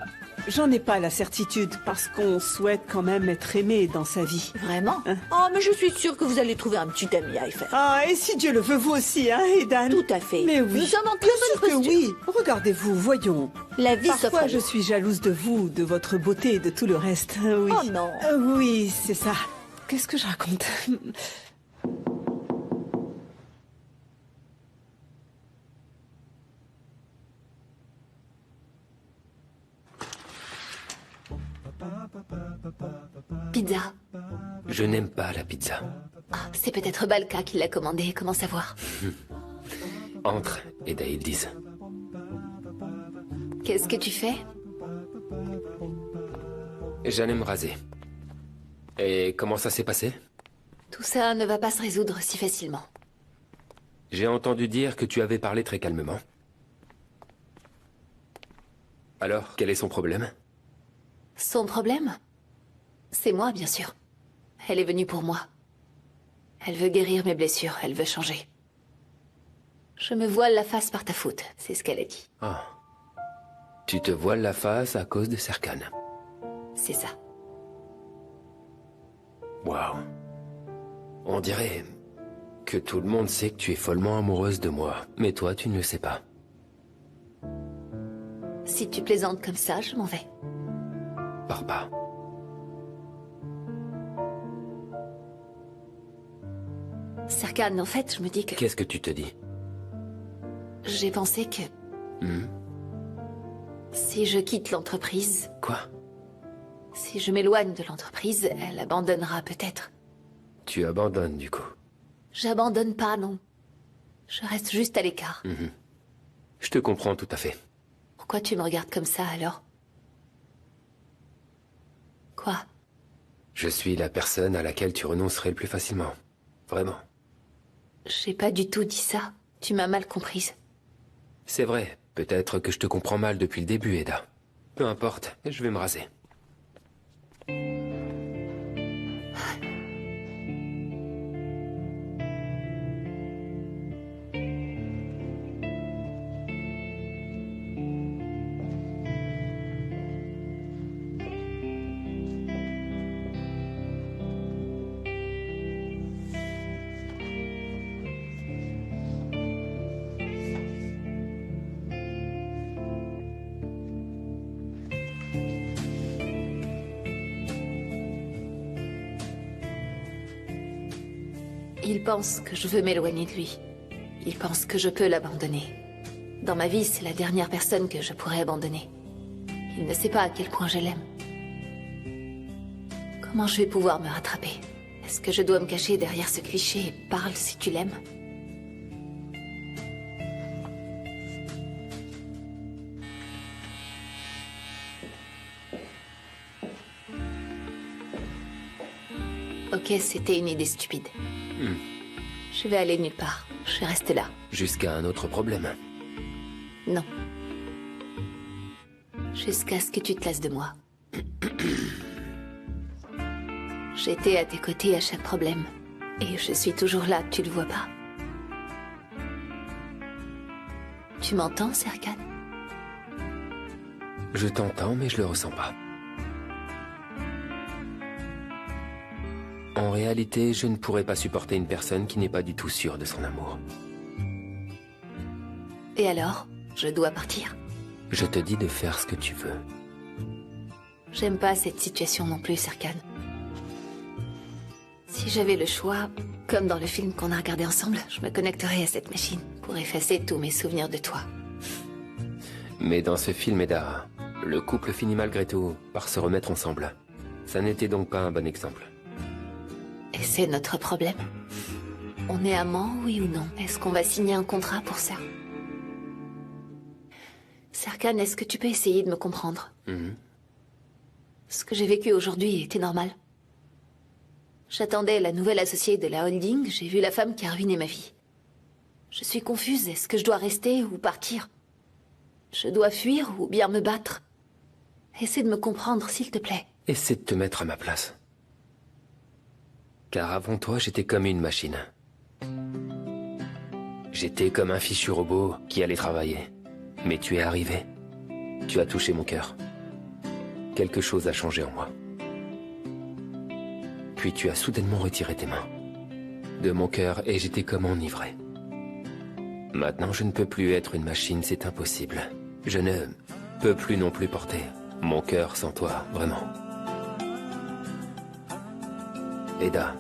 S4: J'en ai pas la certitude, parce qu'on souhaite quand même être aimé dans sa vie.
S3: Vraiment? Oh, mais je suis sûre que vous allez trouver un petit ami, Aifer.
S4: Ah, et si Dieu le veut, vous aussi, hein, Aidan?
S3: Tout à fait.
S4: Mais oui.
S3: Nous sommes en très
S4: Bien
S3: bonne
S4: sûr que
S3: posture.
S4: oui. Regardez-vous, voyons.
S3: La vie s'offre à
S4: Parfois, je
S3: nous.
S4: suis jalouse de vous, de votre beauté et de tout le reste. Oui.
S3: Oh non.
S4: Oui, c'est ça. Qu'est-ce que je raconte?
S3: Pizza.
S6: Je n'aime pas la pizza.
S3: C'est peut-être Balka qui l'a commandé. Comment savoir?
S6: Entre, et Daïldis.
S3: Qu'est-ce que tu fais?
S6: J'allais me raser. Et comment ça s'est passé?
S3: Tout ça ne va pas se résoudre si facilement.
S6: J'ai entendu dire que tu avais parlé très calmement. Alors, quel est son problème?
S3: Son problème? C'est moi, bien sûr. Elle est venue pour moi. Elle veut guérir mes blessures, elle veut changer. Je me voile la face par ta faute, c'est ce qu'elle a dit.
S6: Ah. Tu te voiles la face à cause de Serkan.
S3: C'est ça.
S6: Waouh. On dirait que tout le monde sait que tu es follement amoureuse de moi, mais toi, tu ne le sais pas.
S3: Si tu plaisantes comme ça, je m'en vais.
S6: Pars pas.
S3: Serkan, en fait, je me dis que...
S6: Qu'est-ce que tu te dis?
S3: J'ai pensé que... Si je quitte l'entreprise...
S6: Quoi?
S3: Si je m'éloigne de l'entreprise, elle abandonnera peut-être.
S6: Tu abandonnes, du coup.
S3: J'abandonne pas, non. Je reste juste à l'écart.
S6: Je te comprends tout à fait.
S3: Pourquoi tu me regardes comme ça, alors? Quoi?
S6: Je suis la personne à laquelle tu renoncerais le plus facilement. Vraiment.
S3: J'ai pas du tout dit ça. Tu m'as mal comprise.
S6: C'est vrai. Peut-être que je te comprends mal depuis le début, Eda. Peu importe, je vais me raser.
S3: Il pense que je veux m'éloigner de lui. Il pense que je peux l'abandonner. Dans ma vie, c'est la dernière personne que je pourrais abandonner. Il ne sait pas à quel point je l'aime. Comment je vais pouvoir me rattraper? Est-ce que je dois me cacher derrière ce cliché « parle si tu l'aimes » ? Ok, c'était une idée stupide. Je vais aller nulle part. Je reste là.
S6: Jusqu'à un autre problème.
S3: Non. Jusqu'à ce que tu te lasses de moi. J'étais à tes côtés à chaque problème. Et je suis toujours là, tu le vois pas. Tu m'entends, Serkan?
S6: Je t'entends, mais je le ressens pas. En réalité, je ne pourrais pas supporter une personne qui n'est pas du tout sûre de son amour.
S3: Et alors? Je dois partir?
S6: Je te dis de faire ce que tu veux.
S3: J'aime pas cette situation non plus, Serkan. Si j'avais le choix, comme dans le film qu'on a regardé ensemble, je me connecterais à cette machine pour effacer tous mes souvenirs de toi.
S6: Mais dans ce film, Eda, le couple finit malgré tout par se remettre ensemble. Ça n'était donc pas un bon exemple.
S3: Et c'est notre problème. On est amants, oui ou non? Est-ce qu'on va signer un contrat pour ça? Serkan, est-ce que tu peux essayer de me comprendre? Ce que j'ai vécu aujourd'hui était normal. J'attendais la nouvelle associée de la holding, j'ai vu la femme qui a ruiné ma vie. Je suis confuse, est-ce que je dois rester ou partir? Je dois fuir ou bien me battre? Essaie de me comprendre, s'il te plaît.
S6: Essaie de te mettre à ma place. Car avant toi, j'étais comme une machine. J'étais comme un fichu robot qui allait travailler. Mais tu es arrivé. Tu as touché mon cœur. Quelque chose a changé en moi. Puis tu as soudainement retiré tes mains de mon cœur et j'étais comme enivré. Maintenant, je ne peux plus être une machine, c'est impossible. Je ne peux plus non plus porter mon cœur sans toi, vraiment. Eda,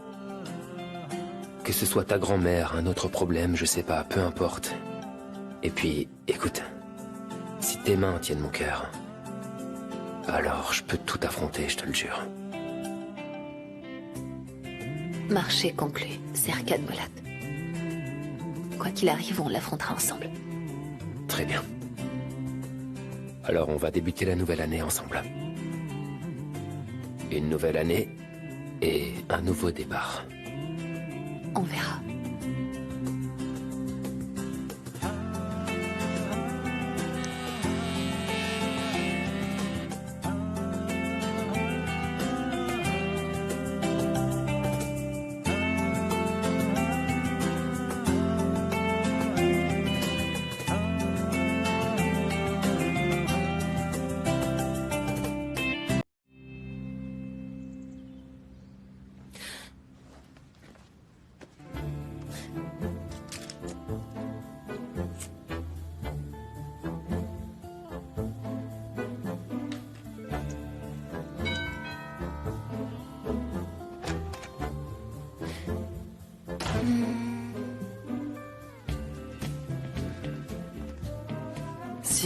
S6: que ce soit ta grand-mère, un autre problème, je sais pas, peu importe. Et puis, écoute, si tes mains tiennent mon cœur, alors je peux tout affronter, je te le jure.
S3: Marché conclu, Serkan Bolat. Quoi qu'il arrive, on l'affrontera ensemble.
S6: Très bien. Alors on va débuter la nouvelle année ensemble. Une nouvelle année et un nouveau départ.
S3: On verra.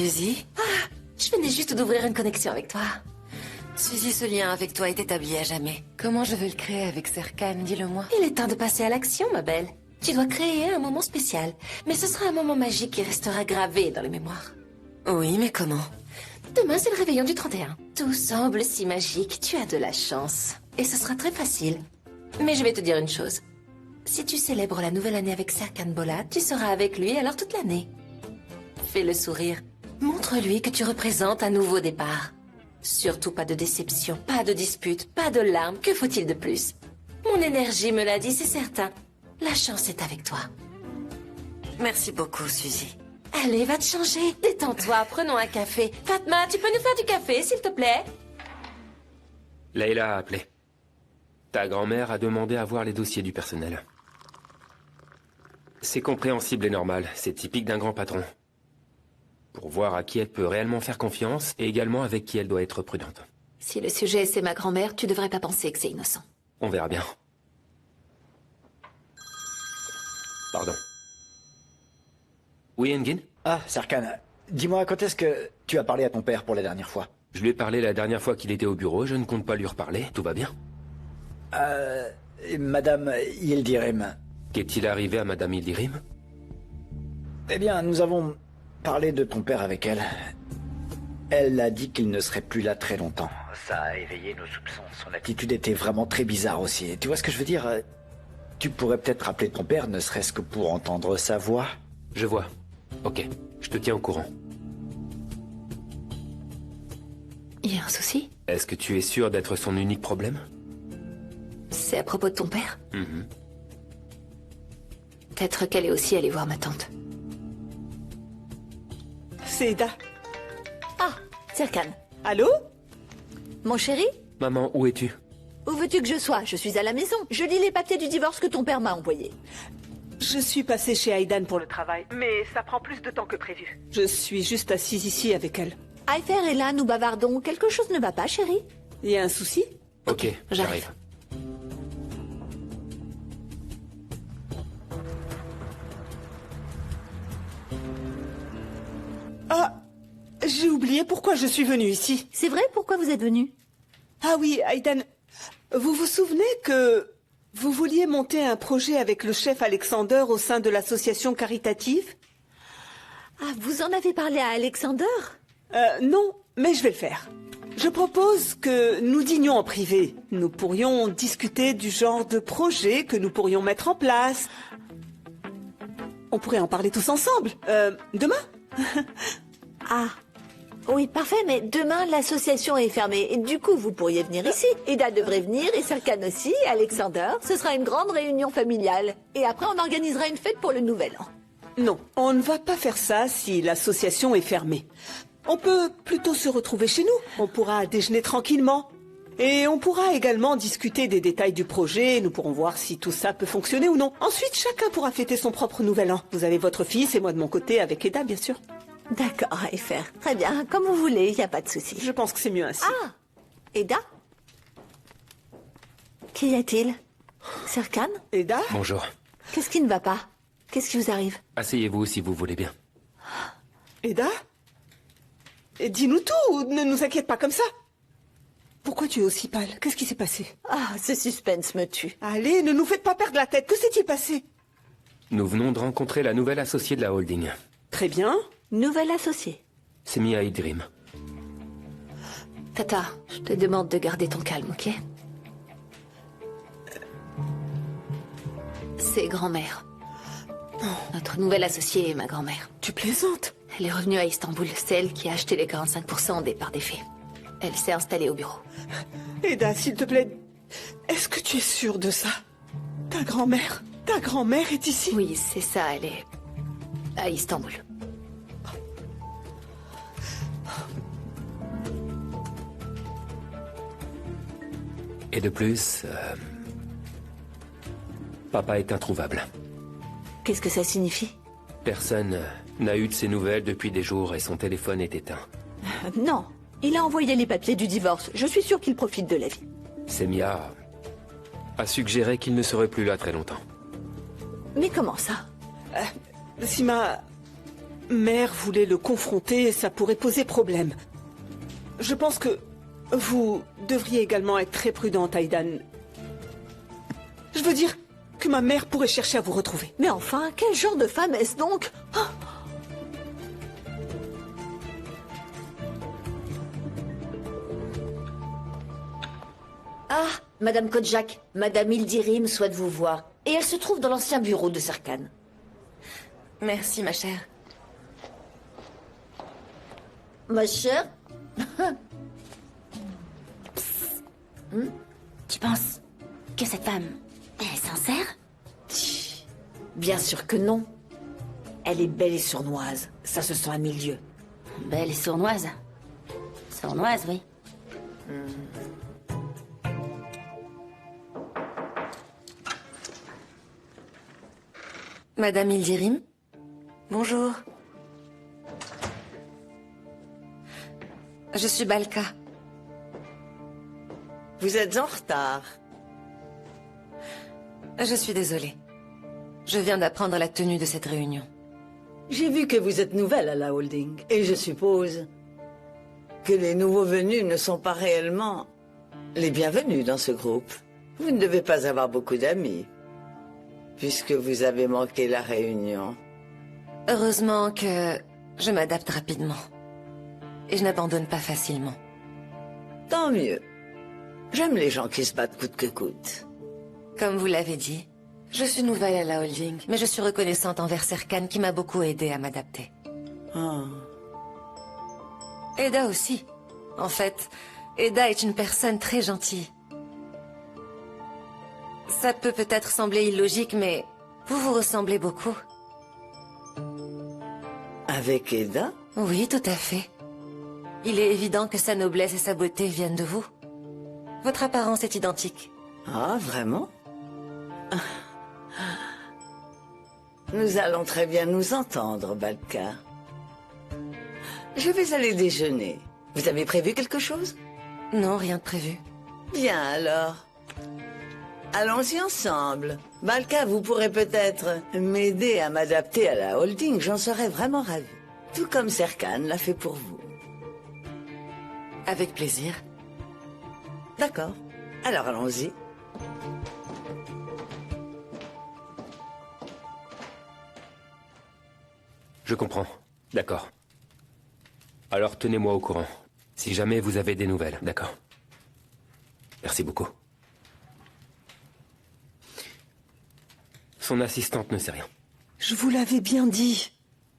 S8: Suzy. Ah, je venais juste d'ouvrir une connexion avec toi. Suzy, ce lien avec toi est établi à jamais. Comment je veux le créer avec Serkan, dis-le-moi. Il est temps de passer à l'action, ma belle. Tu dois créer un moment spécial. Mais ce sera un moment magique qui restera gravé dans les mémoires. Oui, mais comment? Demain, c'est le réveillon du 31. Tout semble si magique, tu as de la chance. Et ce sera très facile. Mais je vais te dire une chose. Si tu célèbres la nouvelle année avec Serkan Bolat, tu seras avec lui alors toute l'année. Fais-le sourire. Montre-lui que tu représentes un nouveau départ. Surtout pas de déception, pas de dispute, pas de larmes. Que faut-il de plus? Mon énergie me l'a dit, c'est certain. La chance est avec toi. Merci beaucoup, Suzy. Allez, va te changer. Détends-toi, prenons un café. Fatma, tu peux nous faire du café, s'il te plaît?
S6: Layla a appelé. Ta grand-mère a demandé à voir les dossiers du personnel. C'est compréhensible et normal, c'est typique d'un grand patron. Pour voir à qui elle peut réellement faire confiance et également avec qui elle doit être prudente.
S3: Si le sujet c'est ma grand-mère, tu devrais pas penser que c'est innocent.
S6: On verra bien. Pardon. Oui, Engin?
S12: Ah, Serkan, dis-moi, quand est-ce que tu as parlé à ton père pour la dernière fois?
S6: Je lui ai parlé la dernière fois qu'il était au bureau, je ne compte pas lui reparler, tout va bien.
S12: Madame Yildirim.
S6: Qu'est-il arrivé à Madame Yildirim?
S12: Eh bien, nous avons parlé de ton père avec elle. Elle a dit qu'il ne serait plus là très longtemps. Ça a éveillé nos soupçons. Son attitude était vraiment très bizarre aussi. Tu vois ce que je veux dire? Tu pourrais peut-être rappeler ton père, ne serait-ce que pour entendre sa voix.
S6: Je vois. Ok, je te tiens au courant.
S3: Il y a un souci?
S6: Est-ce que tu es sûr d'être son unique problème?
S3: C'est à propos de ton père?
S6: Mhm.
S3: Peut-être qu'elle est aussi allée voir ma tante.
S4: C'est Eda.
S13: Ah, Serkan.
S4: Allô?
S13: Mon chéri?
S6: Maman, où es-tu?
S13: Où veux-tu que je sois? Je suis à la maison. Je lis les papiers du divorce que ton père m'a envoyés.
S4: Je suis passée chez Aidan pour le travail, mais ça prend plus de temps que prévu. Je suis juste assise ici avec elle.
S13: Aifer est là, nous bavardons. Quelque chose ne va pas, chérie?
S4: Il y a un souci?
S6: Ok, j'arrive.
S4: Ah, j'ai oublié pourquoi je suis venue ici.
S13: C'est vrai, pourquoi vous êtes venu?
S4: Ah oui, Aidan, vous vous souvenez que vous vouliez monter un projet avec le chef Alexander au sein de l'association caritative?
S13: Ah, vous en avez parlé à Alexander?
S4: Non, mais je vais le faire. Je propose que nous dînions en privé. Nous pourrions discuter du genre de projet que nous pourrions mettre en place. On pourrait en parler tous ensemble. Demain?
S13: Ah, oui, parfait, mais demain, l'association est fermée. Et du coup, vous pourriez venir ici. Ida devrait venir, et Serkan aussi, et Alexander. Ce sera une grande réunion familiale. Et après, on organisera une fête pour le Nouvel An.
S4: Non, on ne va pas faire ça si l'association est fermée. On peut plutôt se retrouver chez nous. On pourra déjeuner tranquillement. Et on pourra également discuter des détails du projet. Nous pourrons voir si tout ça peut fonctionner ou non. Ensuite, chacun pourra fêter son propre Nouvel An. Vous avez votre fils et moi de mon côté avec Eda, bien sûr.
S13: D'accord, Aifer. Très bien, comme vous voulez, il n'y a pas de souci.
S4: Je pense que c'est mieux ainsi.
S13: Ah, Eda? Qu'y a-t-il? Serkan?
S4: Eda?
S6: Bonjour.
S13: Qu'est-ce qui ne va pas? Qu'est-ce qui vous arrive?
S6: Asseyez-vous si vous voulez bien.
S4: Eda? Dis-nous tout, ne nous inquiète pas comme ça. Pourquoi tu es aussi pâle? Qu'est-ce qui s'est passé?
S13: Ah, ce suspense me tue.
S4: Allez, ne nous faites pas perdre la tête. Que s'est-il passé?
S6: Nous venons de rencontrer la nouvelle associée de la holding.
S4: Très bien.
S13: Nouvelle associée.
S6: C'est Mia Yildirim.
S3: Tata, je te demande de garder ton calme, ok? C'est grand-mère. Notre nouvelle associée est ma grand-mère.
S4: Tu plaisantes?
S3: Elle est revenue à Istanbul. C'est elle qui a acheté les 45% des parts d'effet. Elle s'est installée au bureau.
S4: Eda, s'il te plaît, est-ce que tu es sûre de ça? Ta grand-mère est ici?
S3: Oui, c'est ça, elle est à Istanbul.
S6: Et de plus, papa est introuvable.
S13: Qu'est-ce que ça signifie?
S6: Personne n'a eu de ses nouvelles depuis des jours et son téléphone est éteint.
S13: Non, il a envoyé les papiers du divorce. Je suis sûre qu'il profite de la vie.
S6: Semia a suggéré qu'il ne serait plus là très longtemps.
S13: Mais comment ça?
S4: Sima, Mère voulait le confronter et ça pourrait poser problème. Je pense que vous devriez également être très prudente, Aidan. Je veux dire que ma mère pourrait chercher à vous retrouver.
S13: Mais enfin, quel genre de femme est-ce donc? Oh!
S17: Ah, Madame Kodjak, Madame Ildirim souhaite vous voir. Et elle se trouve dans l'ancien bureau de Serkan.
S8: Merci, ma chère.
S17: Ma chère?
S10: Tu penses que cette femme est sincère?
S17: Bien sûr que non. Elle est belle et sournoise. Ça se sent à mille lieues.
S10: Belle et sournoise. Sournoise, oui.
S8: Madame Ildirim? Bonjour. Je suis Balka.
S14: Vous êtes en retard.
S8: Je suis désolée. Je viens d'apprendre la tenue de cette réunion.
S14: J'ai vu que vous êtes nouvelle à la holding. Et je suppose que les nouveaux venus ne sont pas réellement les bienvenus dans ce groupe. Vous ne devez pas avoir beaucoup d'amis, puisque vous avez manqué la réunion.
S8: Heureusement que je m'adapte rapidement. Et je n'abandonne pas facilement.
S14: Tant mieux. J'aime les gens qui se battent coûte que coûte.
S8: Comme vous l'avez dit, je suis nouvelle à la holding, mais je suis reconnaissante envers Serkan qui m'a beaucoup aidée à m'adapter.
S14: Oh.
S8: Eda aussi. En fait, Eda est une personne très gentille. Ça peut peut-être sembler illogique, mais vous vous ressemblez beaucoup.
S14: Avec Eda?
S8: Oui, tout à fait. Il est évident que sa noblesse et sa beauté viennent de vous. Votre apparence est identique.
S14: Ah, vraiment? Nous allons très bien nous entendre, Balka. Je vais aller déjeuner. Vous avez prévu quelque chose?
S8: Non, rien de prévu.
S14: Bien alors. Allons-y ensemble. Balka, vous pourrez peut-être m'aider à m'adapter à la holding. J'en serais vraiment ravie. Tout comme Serkan l'a fait pour vous.
S8: Avec plaisir.
S14: D'accord. Alors allons-y.
S6: Je comprends. D'accord. Alors tenez-moi au courant. Si jamais vous avez des nouvelles, d'accord? Merci beaucoup. Son assistante ne sait rien.
S4: Je vous l'avais bien dit.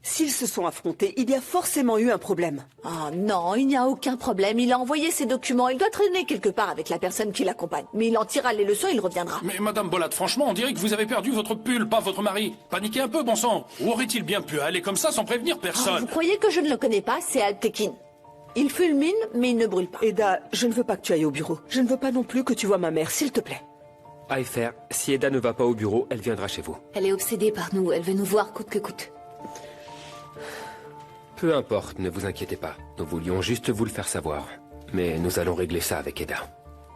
S4: S'ils se sont affrontés, il y a forcément eu un problème.
S13: Ah non, il n'y a aucun problème. Il a envoyé ses documents. Il doit traîner quelque part avec la personne qui l'accompagne. Mais il en tirera les leçons et il reviendra.
S5: Mais Madame Bolat, franchement, on dirait que vous avez perdu votre pull, pas votre mari. Paniquez un peu, bon sang. Où aurait-il bien pu aller comme ça sans prévenir personne?
S13: Vous croyez que je ne le connais pas? C'est Altekin. Il fulmine, mais il ne brûle pas.
S4: Eda, je ne veux pas que tu ailles au bureau. Je ne veux pas non plus que tu vois ma mère, s'il te plaît.
S6: Aifer, si Eda ne va pas au bureau, elle viendra chez vous.
S3: Elle est obsédée par nous. Elle veut nous voir coûte que coûte.
S6: Peu importe, ne vous inquiétez pas. Nous voulions juste vous le faire savoir. Mais nous allons régler ça avec Eda.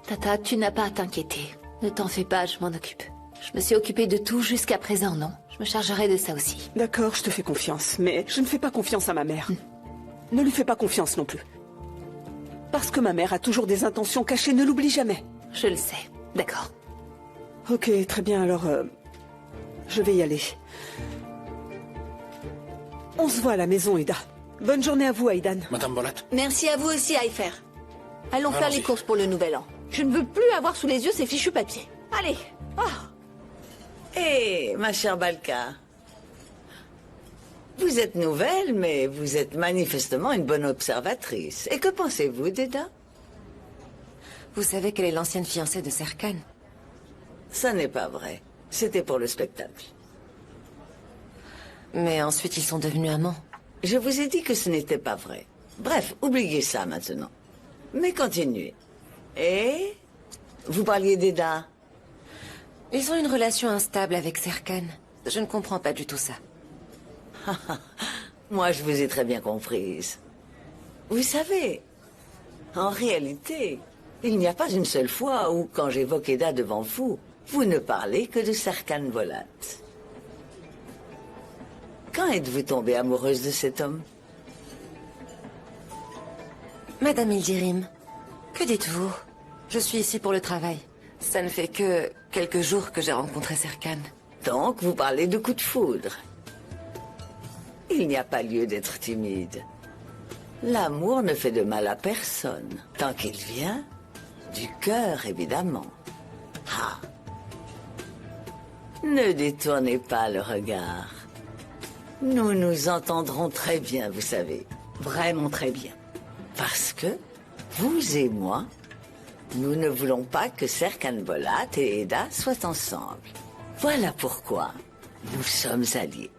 S3: Tata, tu n'as pas à t'inquiéter. Ne t'en fais pas, je m'en occupe. Je me suis occupée de tout jusqu'à présent, non? Je me chargerai de ça aussi.
S4: D'accord, je te fais confiance, mais je ne fais pas confiance à ma mère. Ne lui fais pas confiance non plus. Parce que ma mère a toujours des intentions cachées, ne l'oublie jamais.
S3: Je le sais, d'accord.
S4: Ok, très bien, alors... je vais y aller. On se voit à la maison, Eda. Bonne journée à vous, Aidan.
S5: Madame Bolat.
S13: Merci à vous aussi, Aifer. Allons faire
S5: Allons-y.
S13: les courses pour le nouvel an. Je ne veux plus avoir sous les yeux ces fichus papiers. Allez.
S14: Hé, ma chère Balka. Vous êtes nouvelle, mais vous êtes manifestement une bonne observatrice. Et que pensez-vous d'Eda?
S8: Vous savez qu'elle est l'ancienne fiancée de Serkan.
S14: Ça n'est pas vrai. C'était pour le spectacle.
S8: Mais ensuite, ils sont devenus amants.
S14: Je vous ai dit que ce n'était pas vrai. Bref, oubliez ça maintenant. Mais continuez. Et vous parliez d'Eda?
S8: Ils ont une relation instable avec Serkan. Je ne comprends pas du tout ça.
S14: Moi, je vous ai très bien comprise. Vous savez, en réalité, il n'y a pas une seule fois où, quand j'évoque Eda devant vous, vous ne parlez que de Serkan Bolat. Quand êtes-vous tombée amoureuse de cet homme?
S8: Madame Ildirim, que dites-vous? Je suis ici pour le travail. Ça ne fait que quelques jours que j'ai rencontré Serkan.
S14: Donc, vous parlez de coup de foudre. Il n'y a pas lieu d'être timide. L'amour ne fait de mal à personne, tant qu'il vient du cœur, évidemment. Ah. Ne détournez pas le regard. Nous nous entendrons très bien, vous savez. Vraiment très bien. Parce que, vous et moi, nous ne voulons pas que Serkan Bolat et Eda soient ensemble. Voilà pourquoi nous sommes alliés.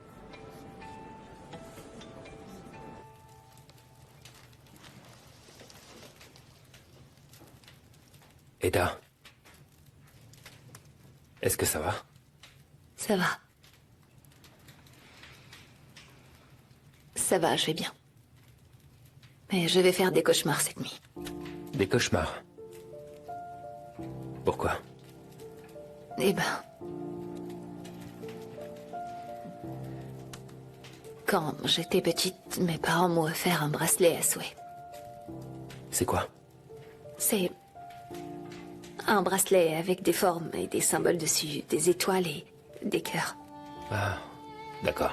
S6: Eda, est-ce que ça va?
S3: Ça va. Ça va, je vais bien. Mais je vais faire des cauchemars cette nuit.
S6: Des cauchemars? Pourquoi?
S3: Eh ben... Quand j'étais petite, mes parents m'ont offert un bracelet à souhait.
S6: C'est quoi?
S3: C'est... un bracelet avec des formes et des symboles dessus, des étoiles et des cœurs.
S6: Ah, d'accord.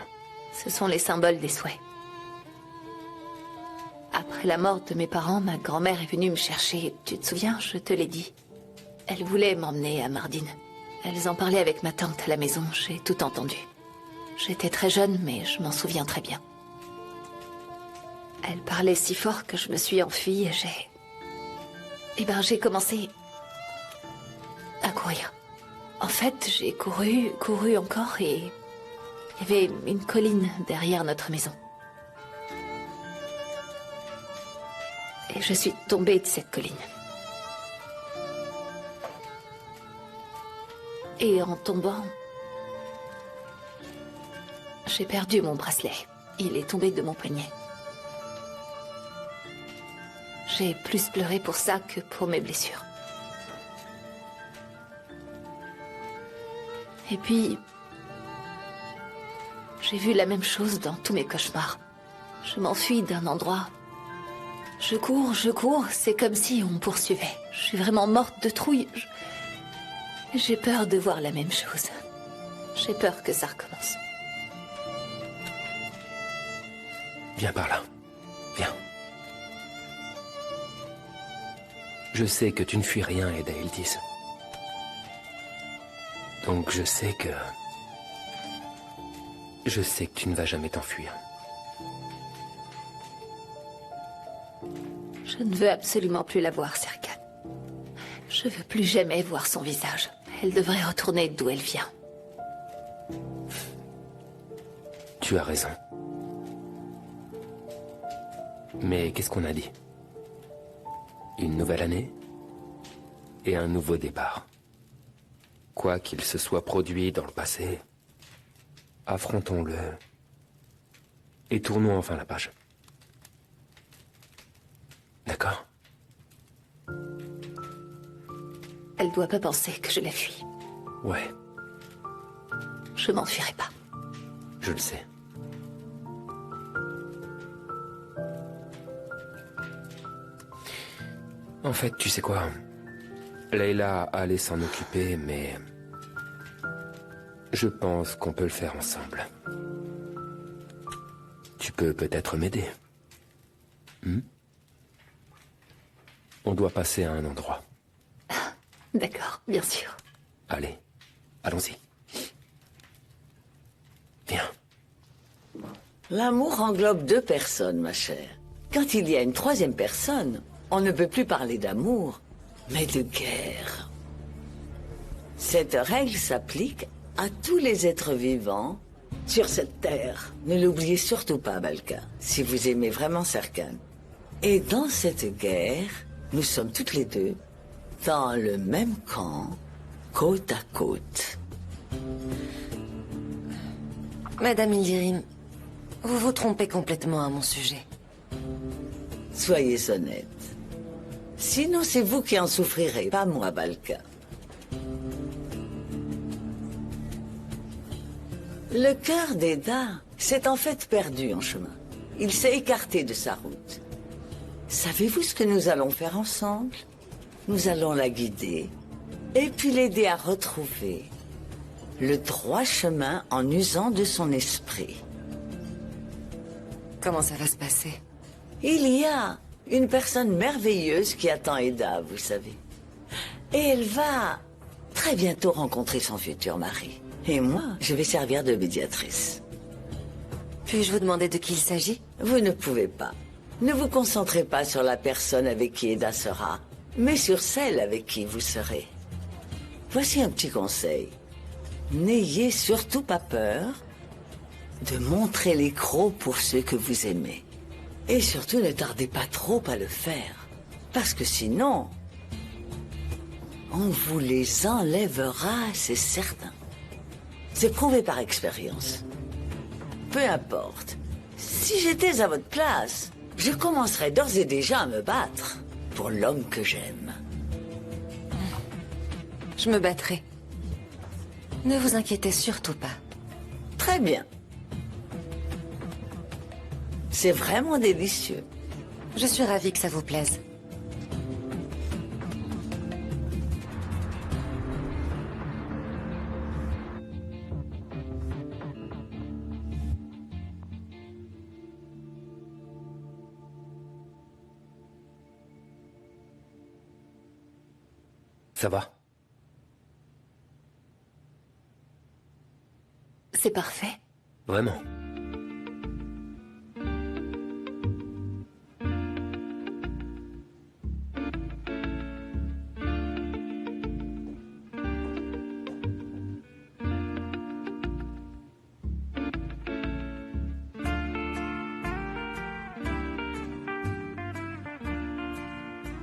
S3: Ce sont les symboles des souhaits. Après la mort de mes parents, ma grand-mère est venue me chercher. Tu te souviens, je te l'ai dit. Elle voulait m'emmener à Mardin. Elles en parlaient avec ma tante à la maison, j'ai tout entendu. J'étais très jeune, mais je m'en souviens très bien. Elle parlait si fort que je me suis enfuie et j'ai... Eh ben, j'ai commencé à courir. En fait, j'ai couru encore et... il y avait une colline derrière notre maison. Et je suis tombée de cette colline. Et en tombant, j'ai perdu mon bracelet. Il est tombé de mon poignet. J'ai plus pleuré pour ça que pour mes blessures. Et puis, j'ai vu la même chose dans tous mes cauchemars. Je m'enfuis d'un endroit. Je cours, c'est comme si on me poursuivait. Je suis vraiment morte de trouille. J'ai peur de voir la même chose. J'ai peur que ça recommence.
S6: Viens par là. Viens. Je sais que tu ne fuis rien, Eda Ildis. Donc je sais que tu ne vas jamais t'enfuir.
S3: Je ne veux absolument plus la voir, Serkan. Je veux plus jamais voir son visage. Elle devrait retourner d'où elle vient.
S6: Tu as raison. Mais qu'est-ce qu'on a dit? Une nouvelle année et un nouveau départ. Quoi qu'il se soit produit dans le passé, affrontons-le et tournons enfin la page. D'accord?
S3: Elle doit pas penser que je la fuis.
S6: Ouais,
S3: Je m'enfuirai pas.
S6: je le sais. En fait, tu sais quoi? Leila allait s'en occuper, mais... je pense qu'on peut le faire ensemble. Tu peux peut-être m'aider. On doit passer à un endroit.
S3: D'accord, bien sûr.
S6: Allez, allons-y. Viens.
S14: L'amour englobe deux personnes, ma chère. Quand il y a une troisième personne, on ne peut plus parler d'amour, mais de guerre. Cette règle s'applique à tous les êtres vivants sur cette terre. Ne l'oubliez surtout pas, Balka, si vous aimez vraiment Serkan. Et dans cette guerre, nous sommes toutes les deux dans le même camp, côte à côte.
S8: Madame Ildirim, vous vous trompez complètement à mon sujet.
S14: Soyez honnête. Sinon, c'est vous qui en souffrirez, pas moi, Balka. Le cœur d'Eda, s'est en fait perdu en chemin. Il s'est écarté de sa route. Savez-vous ce que nous allons faire ensemble? Nous allons la guider et puis l'aider à retrouver le droit chemin en usant de son esprit.
S8: Comment ça va se passer?
S14: Il y a une personne merveilleuse qui attend Eda, vous savez. Et elle va très bientôt rencontrer son futur mari. Et moi, je vais servir de médiatrice.
S8: Puis-je vous demander de qui il s'agit?
S14: Vous ne pouvez pas. Ne vous concentrez pas sur la personne avec qui Eda sera, mais sur celle avec qui vous serez. Voici un petit conseil. N'ayez surtout pas peur de montrer les crocs pour ceux que vous aimez. Et surtout, ne tardez pas trop à le faire. Parce que sinon, on vous les enlèvera, c'est certain. C'est prouvé par expérience. Peu importe. Si j'étais à votre place, je commencerais d'ores et déjà à me battre pour l'homme que j'aime.
S8: Je me battrai. Ne vous inquiétez surtout pas.
S14: Très bien. C'est vraiment délicieux.
S8: Je suis ravie que ça vous plaise.
S6: Ça va?
S3: C'est parfait.
S6: Vraiment?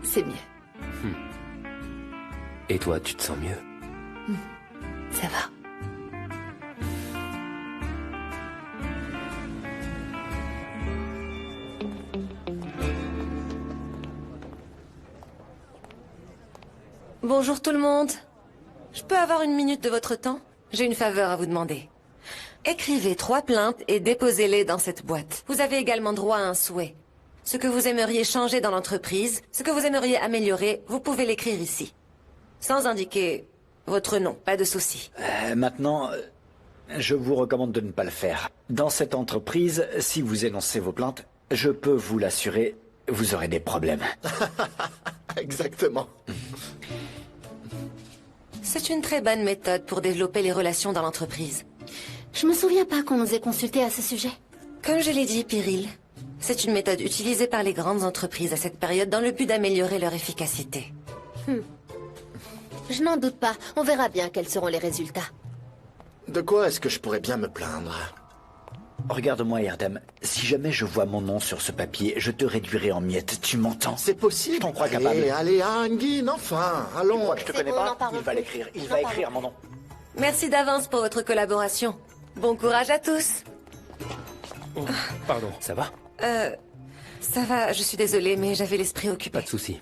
S3: C'est mieux.
S6: Et toi, tu te sens mieux?
S3: Ça va.
S8: Bonjour tout le monde. Je peux avoir une minute de votre temps? J'ai une faveur à vous demander. Écrivez 3 plaintes et déposez-les dans cette boîte. Vous avez également droit à un souhait. Ce que vous aimeriez changer dans l'entreprise, ce que vous aimeriez améliorer, vous pouvez l'écrire ici. Sans indiquer votre nom, pas de souci.
S12: Maintenant, je vous recommande de ne pas le faire. Dans cette entreprise, si vous énoncez vos plaintes, je peux vous l'assurer, vous aurez des problèmes.
S1: Exactement.
S8: C'est une très bonne méthode pour développer les relations dans l'entreprise.
S10: Je me souviens pas qu'on nous ait consulté à ce sujet.
S8: Comme je l'ai dit, Pyril, c'est une méthode utilisée par les grandes entreprises à cette période dans le but d'améliorer leur efficacité.
S10: Je n'en doute pas. On verra bien quels seront les résultats.
S1: De quoi est-ce que je pourrais bien me plaindre?
S12: Regarde-moi, Erdem. Si jamais je vois mon nom sur ce papier, je te réduirai en miettes. Tu m'entends?
S1: C'est possible.
S12: Je t'en crois
S1: Allez,
S12: capable.
S1: allez, Angin, enfin, allons.
S12: Tu crois que je te connais
S10: bon, on en
S12: pas?
S10: parle
S12: Il va
S10: plus.
S12: l'écrire. Il
S10: On
S12: va
S10: en
S12: écrire
S10: parle.
S12: mon nom.
S8: Merci d'avance pour votre collaboration. Bon courage à tous.
S6: Oh, pardon, ça va?
S8: Ça va, je suis désolée, mais j'avais l'esprit occupé.
S6: Pas de souci.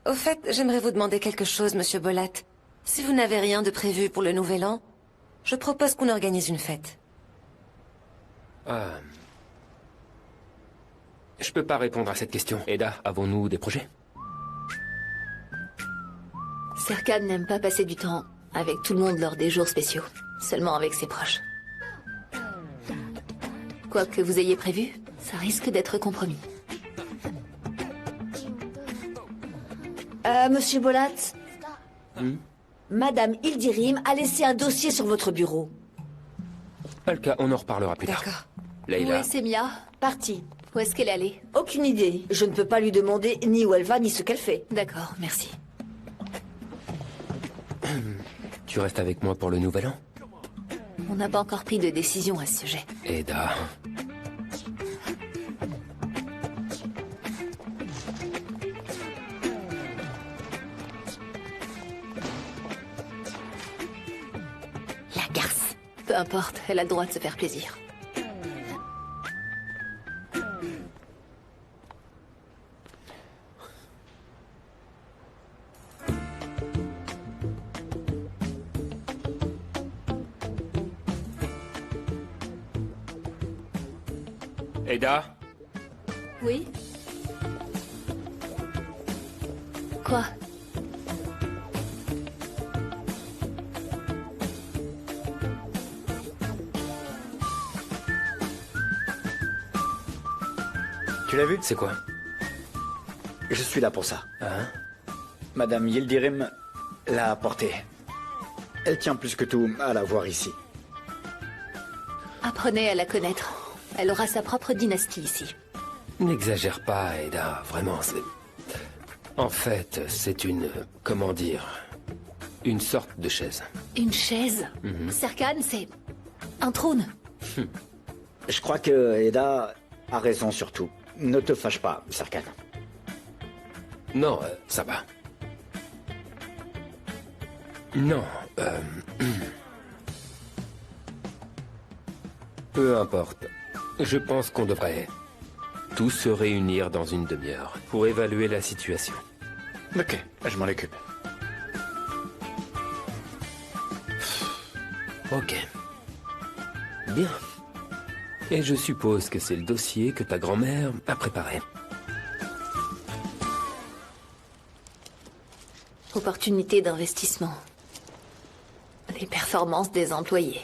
S8: Au fait, j'aimerais vous demander quelque chose, Monsieur Bolat. Si vous n'avez rien de prévu pour le Nouvel An, je propose qu'on organise une fête.
S6: Je peux pas répondre à cette question. Eda, avons-nous des projets?
S3: Serkan n'aime pas passer du temps avec tout le monde lors des jours spéciaux. Seulement avec ses proches. Quoi que vous ayez prévu, ça risque d'être compromis.
S17: Monsieur Bolat, Madame Ildirim a laissé un dossier sur votre bureau.
S6: Pas le cas, on en reparlera plus tard.
S8: D'accord.
S3: Où
S6: Leïla,
S3: est Semia?
S17: Parti.
S3: Où est-ce qu'elle est allée?
S17: Aucune idée. Je ne peux pas lui demander ni où elle va, ni ce qu'elle fait.
S3: D'accord, merci.
S6: tu restes avec moi pour le Nouvel An?
S3: On n'a pas encore pris de décision à ce sujet.
S6: Eda...
S3: La garce. Peu importe, elle a le droit de se faire plaisir.
S6: Ada?
S3: Oui? Quoi?
S12: Tu l'as vu?
S6: C'est quoi?
S12: Je suis là pour ça.
S6: Hein?
S12: Madame Yildirim l'a apporté. Elle tient plus que tout à la voir ici.
S3: Apprenez à la connaître. Elle aura sa propre dynastie ici.
S6: N'exagère pas, Ada, vraiment, c'est... En fait, c'est une... comment dire... une sorte de chaise.
S3: Une chaise? Serkan, c'est... un trône.
S12: Je crois que Eda a raison surtout. Ne te fâche pas, Serkan.
S6: Non, ça va. Non, peu importe. Je pense qu'on devrait tous se réunir dans une demi-heure pour évaluer la situation.
S12: Ok, je m'en occupe.
S6: Ok. Bien. Et je suppose que c'est le dossier que ta grand-mère a préparé.
S3: Opportunité d'investissement. Les performances des employés.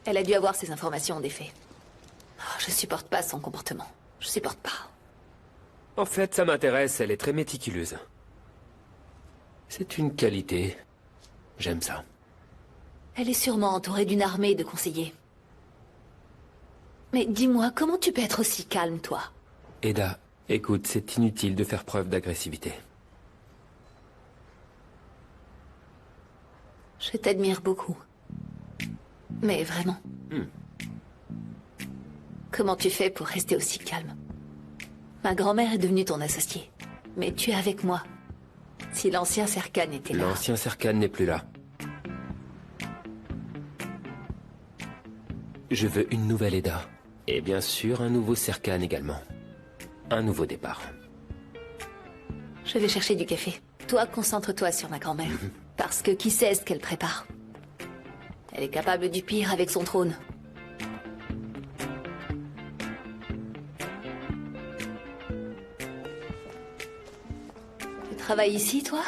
S3: Elle a dû avoir ces informations, en effet. Oh, je supporte pas son comportement. Je supporte pas.
S6: En fait, ça m'intéresse, elle est très méticuleuse. C'est une qualité. J'aime ça.
S3: Elle est sûrement entourée d'une armée de conseillers. Mais dis-moi, comment tu peux être aussi calme, toi?
S6: Eda, écoute, c'est inutile de faire preuve d'agressivité.
S3: Je t'admire beaucoup. Mais vraiment. Comment tu fais pour rester aussi calme? Ma grand-mère est devenue ton associée. Mais tu es avec moi. Si l'ancien Serkan était là...
S6: L'ancien Serkan n'est plus là. Je veux une nouvelle Eda. Et bien sûr, un nouveau Serkan également. Un nouveau départ.
S3: Je vais chercher du café. Toi, concentre-toi sur ma grand-mère. Parce que qui sait ce qu'elle prépare? Elle est capable du pire avec son trône. Tu travailles ici, toi?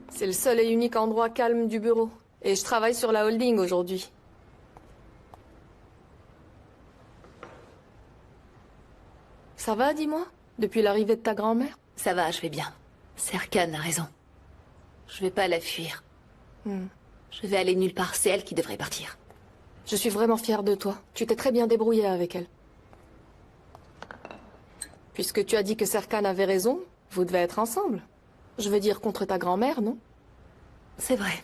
S11: C'est le seul et unique endroit calme du bureau. Et je travaille sur la holding aujourd'hui. Ça va, dis-moi? Depuis l'arrivée de ta grand-mère?
S3: Ça va, je vais bien. Serkan a raison. Je vais pas la fuir. Je vais aller nulle part, c'est elle qui devrait partir.
S11: Je suis vraiment fière de toi. Tu t'es très bien débrouillée avec elle. Puisque tu as dit que Serkan avait raison, vous devez être ensemble. Je veux dire contre ta grand-mère, non?
S3: C'est vrai.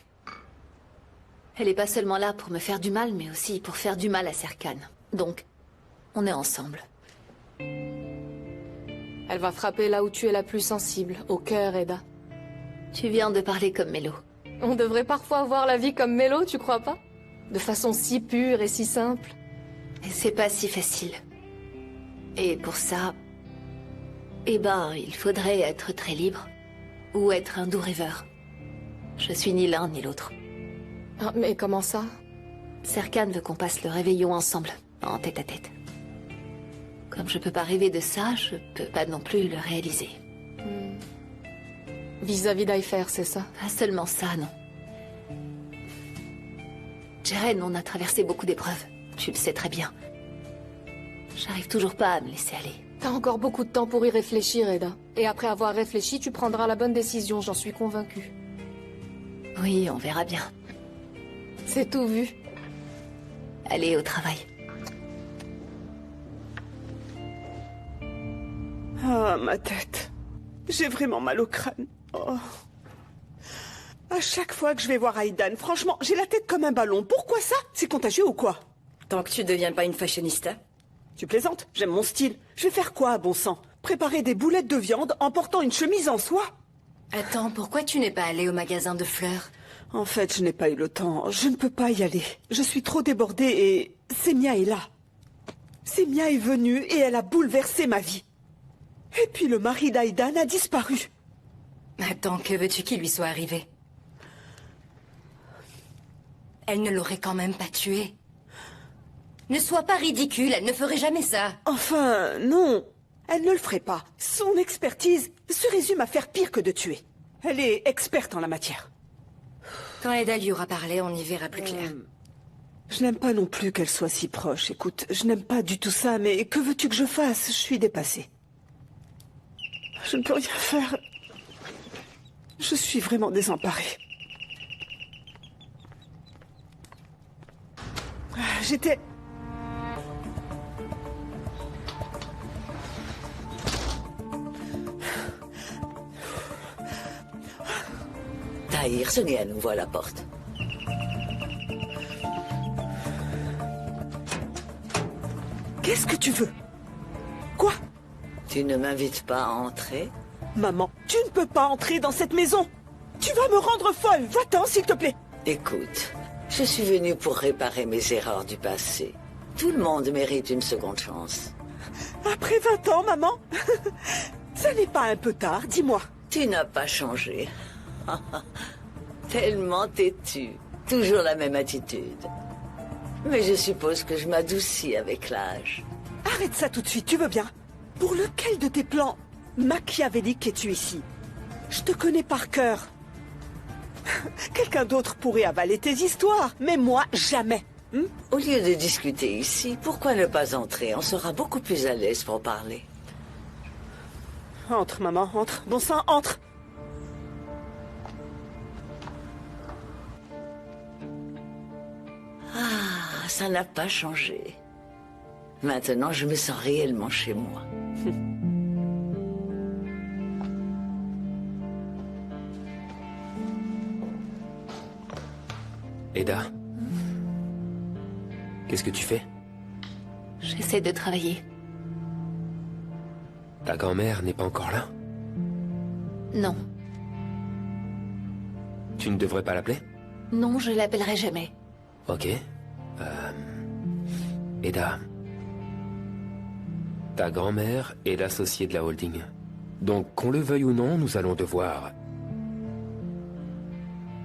S3: Elle est pas seulement là pour me faire du mal, mais aussi pour faire du mal à Serkan. Donc, on est ensemble.
S11: Elle va frapper là où tu es la plus sensible, au cœur, Eda.
S3: Tu viens de parler comme Mélo.
S11: On devrait parfois voir la vie comme Mélo, tu crois pas? De façon si pure et si simple.
S3: Et c'est pas si facile. Et pour ça... eh ben, il faudrait être très libre. Ou être un doux rêveur. Je suis ni l'un ni l'autre.
S11: Ah, mais comment ça?
S3: Serkan veut qu'on passe le réveillon ensemble, en tête-à-tête. Comme je peux pas rêver de ça, je peux pas non plus le réaliser.
S11: Vis-à-vis d'Aifer, c'est ça?
S3: Pas seulement ça, non. Jeren, on a traversé beaucoup d'épreuves. Tu le sais très bien. J'arrive toujours pas à me laisser aller.
S11: T'as encore beaucoup de temps pour y réfléchir, Eda. Et après avoir réfléchi, tu prendras la bonne décision, j'en suis convaincue.
S3: Oui, on verra bien.
S11: C'est tout vu.
S3: Allez, au travail.
S4: Ah, ma tête. J'ai vraiment mal au crâne. Oh. À chaque fois que je vais voir Aidan, franchement, j'ai la tête comme un ballon. Pourquoi ça? C'est contagieux ou quoi?
S14: Tant que tu deviens pas une fashionista.
S4: Tu plaisantes? J'aime mon style. Je vais faire quoi, bon sang? Préparer des boulettes de viande en portant une chemise en soie?
S16: Attends, pourquoi tu n'es pas allée au magasin de fleurs?
S4: En fait, je n'ai pas eu le temps. Je ne peux pas y aller. Je suis trop débordée et... Semia est là. Semia est venue et elle a bouleversé ma vie. Et puis le mari d'Aidan a disparu.
S16: Attends, que veux-tu qu'il lui soit arrivé? Elle ne l'aurait quand même pas tué. Ne sois pas ridicule, elle ne ferait jamais ça.
S4: Enfin, non. Elle ne le ferait pas. Son expertise se résume à faire pire que de tuer. Elle est experte en la matière.
S16: Quand Eda lui aura parlé, on y verra plus clair.
S4: Je n'aime pas non plus qu'elle soit si proche. Écoute, je n'aime pas du tout ça, mais que veux-tu que je fasse? Je suis dépassée. Je ne peux rien faire. Je suis vraiment désemparée. J'étais...
S14: Tahir, sonnez à nouveau à la porte.
S4: Qu'est-ce que tu veux? Quoi?
S14: Tu ne m'invites pas à entrer?
S4: Maman, tu ne peux pas entrer dans cette maison. Tu vas me rendre folle. Va-t'en, s'il te plaît.
S14: Écoute, je suis venue pour réparer mes erreurs du passé. Tout le monde mérite une seconde chance.
S4: Après 20 ans, maman? Ça n'est pas un peu tard, dis-moi.
S14: Tu n'as pas changé. Tellement têtu. Toujours la même attitude. Mais je suppose que je m'adoucis avec l'âge.
S4: Arrête ça tout de suite, tu veux bien? Pour lequel de tes plans machiavéliques es-tu ici? Je te connais par cœur. Quelqu'un d'autre pourrait avaler tes histoires, mais moi, jamais.
S14: Au lieu de discuter ici, pourquoi ne pas entrer? On sera beaucoup plus à l'aise pour parler.
S4: Entre, maman, entre. Bon sang, entre.
S14: Ah, ça n'a pas changé. Maintenant, je me sens réellement chez moi.
S6: Eda, qu'est-ce que tu fais?
S3: J'essaie de travailler.
S6: Ta grand-mère n'est pas encore là?
S3: Non.
S6: Tu ne devrais pas l'appeler?
S3: Non, je l'appellerai jamais.
S6: Ok. Eda. Ta grand-mère est l'associée de la holding. Donc, qu'on le veuille ou non, nous allons devoir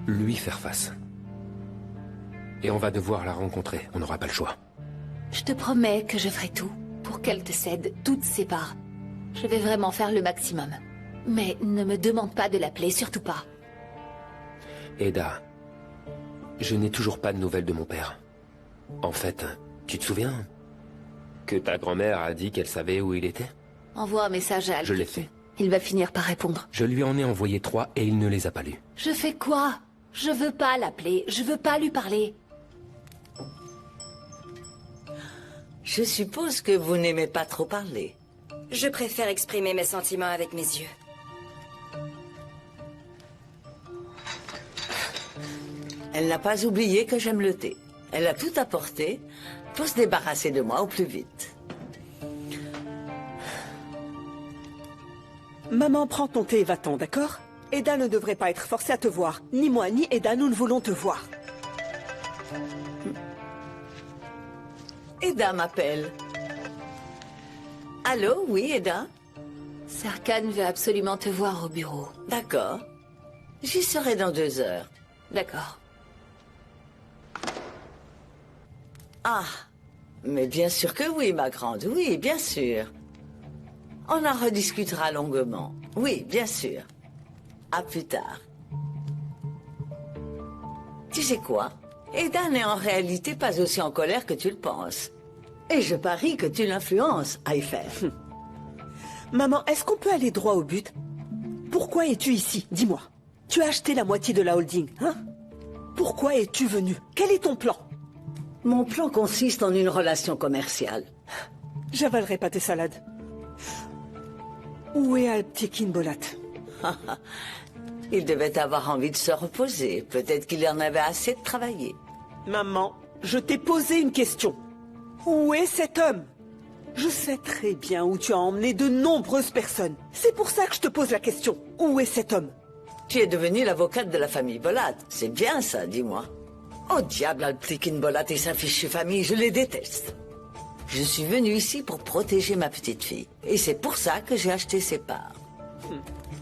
S6: lui faire face. Et on va devoir la rencontrer, on n'aura pas le choix.
S3: Je te promets que je ferai tout pour qu'elle te cède toutes ses parts. Je vais vraiment faire le maximum. Mais ne me demande pas de l'appeler, surtout pas.
S6: Eda, je n'ai toujours pas de nouvelles de mon père. En fait, tu te souviens que ta grand-mère a dit qu'elle savait où il était?
S3: Envoie un message à Al.
S6: Je l'ai fait.
S3: Il va finir par répondre.
S6: Je lui en ai envoyé 3 et il ne les a pas lus.
S3: Je fais quoi? Je veux pas l'appeler, je veux pas lui parler.
S14: Je suppose que vous n'aimez pas trop parler.
S16: Je préfère exprimer mes sentiments avec mes yeux.
S14: Elle n'a pas oublié que j'aime le thé. Elle a tout apporté pour se débarrasser de moi au plus vite.
S4: Maman, prends ton thé et va-t'en, d'accord? Eda ne devrait pas être forcée à te voir. Ni moi, ni Eda, nous ne voulons te voir.
S14: Eda m'appelle. Allô, oui, Eda?
S3: Serkan veut absolument te voir au bureau.
S14: D'accord. J'y serai dans 2 heures.
S3: D'accord.
S14: Ah, mais bien sûr que oui, ma grande. Oui, bien sûr. On en rediscutera longuement. Oui, bien sûr. À plus tard. Tu sais quoi? Eda n'est en réalité pas aussi en colère que tu le penses. Et je parie que tu l'influences à y faire.
S4: Maman, est-ce qu'on peut aller droit au but? Pourquoi es-tu ici? Dis-moi. Tu as acheté la moitié de la holding, hein? Pourquoi es-tu venu? Quel est ton plan?
S14: Mon plan consiste en une relation commerciale.
S4: J'avalerai pas tes salades. Où est Alptekin Bolat?
S14: Il devait avoir envie de se reposer. Peut-être qu'il en avait assez de travailler.
S4: Maman, je t'ai posé une question. Où est cet homme? Je sais très bien où tu as emmené de nombreuses personnes. C'est pour ça que je te pose la question. Où est cet homme?
S14: Tu es devenue l'avocate de la famille Bolat. C'est bien ça, dis-moi. Oh diable, Alptekin Bolat et sa fichue famille, je les déteste. Je suis venue ici pour protéger ma petite fille. Et c'est pour ça que j'ai acheté ses parts.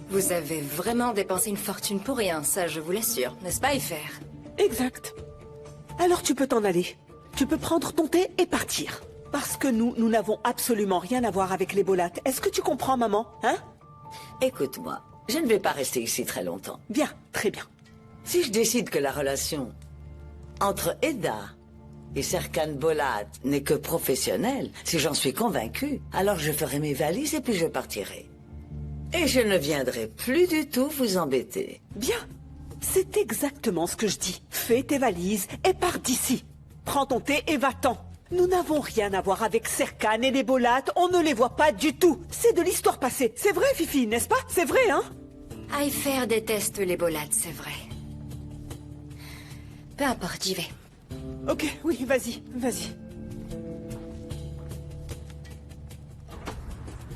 S16: Vous avez vraiment dépensé une fortune pour rien, ça je vous l'assure, n'est-ce pas, Eifer?
S4: Exact. Alors tu peux t'en aller. tu peux prendre ton thé et partir. Parce que nous n'avons absolument rien à voir avec les Bolates. Est-ce que tu comprends, maman? Hein?
S14: Écoute-moi, je ne vais pas rester ici très longtemps.
S4: Bien, très bien.
S14: Si je décide que la relation entre Eda et Serkan Bolat n'est que professionnelle, si j'en suis convaincue, alors je ferai mes valises et puis je partirai. Et je ne viendrai plus du tout vous embêter.
S4: Bien, c'est exactement ce que je dis. Fais tes valises et pars d'ici. Prends ton thé et va-t'en. Nous n'avons rien à voir avec Serkan et les Bolates, on ne les voit pas du tout. C'est de l'histoire passée. C'est vrai, Fifi, n'est-ce pas? C'est vrai, hein?
S16: Aifer déteste les Bolates, c'est vrai. Peu importe, j'y vais.
S4: Ok, oui, vas-y, vas-y.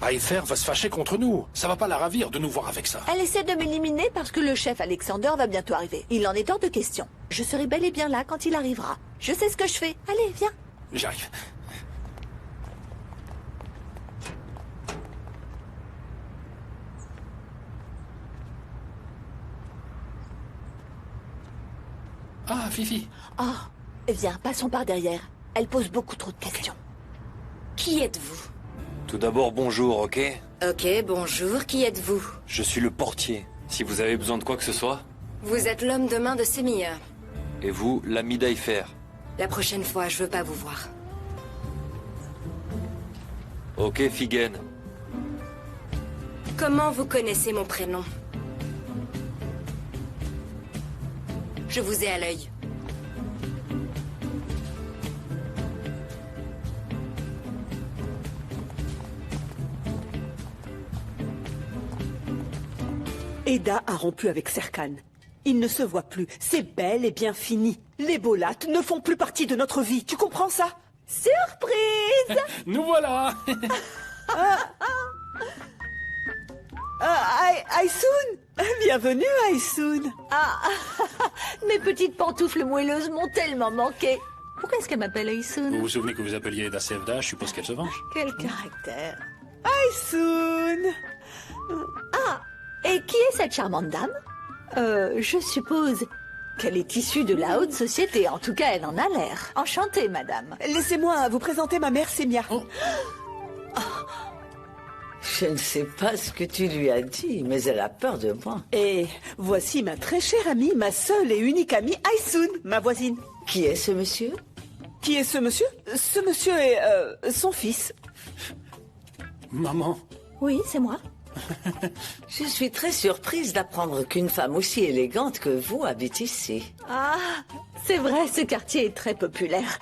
S5: Aifer va se fâcher contre nous. Ça va pas la ravir de nous voir avec ça.
S13: Elle essaie de m'éliminer parce que le chef Alexander va bientôt arriver. Il en est hors de question. Je serai bel et bien là quand il arrivera. Je sais ce que je fais. Allez, viens.
S5: J'arrive. Ah, Fifi.
S13: Oh, viens, passons par derrière. Elle pose beaucoup trop de questions.
S16: Qui êtes-vous?
S15: Tout d'abord, bonjour, ok?
S16: Ok, bonjour, qui êtes-vous?
S15: Je suis le portier. Si vous avez besoin de quoi que ce soit.
S16: Vous êtes l'homme de main de Semia.
S15: Et vous, l'ami d'Aifer.
S16: La prochaine fois, je veux pas vous voir.
S15: Ok, Figen.
S16: Comment vous connaissez mon prénom? Je vous ai à l'œil.
S4: Eda a rompu avec Serkan. Ils ne se voient plus. C'est bel et bien fini. Les Bolates ne font plus partie de notre vie. Tu comprends ça?
S13: Surprise!
S5: Nous voilà.
S4: Aysoun! Bienvenue, Aysoun!
S13: Mes petites pantoufles moelleuses m'ont tellement manqué. Pourquoi est-ce qu'elle m'appelle Aysoun?
S5: Vous vous souvenez que vous appeliez Eda Sevda, je suppose qu'elle se venge.
S13: Quel caractère.
S4: Aysoun!
S13: Ah! Et qui est cette charmante dame? Je suppose qu'elle est issue de la haute société. En tout cas, elle en a l'air. Enchantée, madame.
S4: Laissez-moi vous présenter ma mère, Semia.
S5: Oh.
S14: Je ne sais pas ce que tu lui as dit, mais elle a peur de moi.
S4: Et voici ma très chère amie, ma seule et unique amie, Aysoun, ma voisine.
S14: Qui est ce monsieur?
S4: Qui est ce monsieur? Ce monsieur est son fils.
S5: Maman.
S13: Oui, c'est moi.
S14: Je suis très surprise d'apprendre qu'une femme aussi élégante que vous habite ici.
S13: Ah, c'est vrai, ce quartier est très populaire.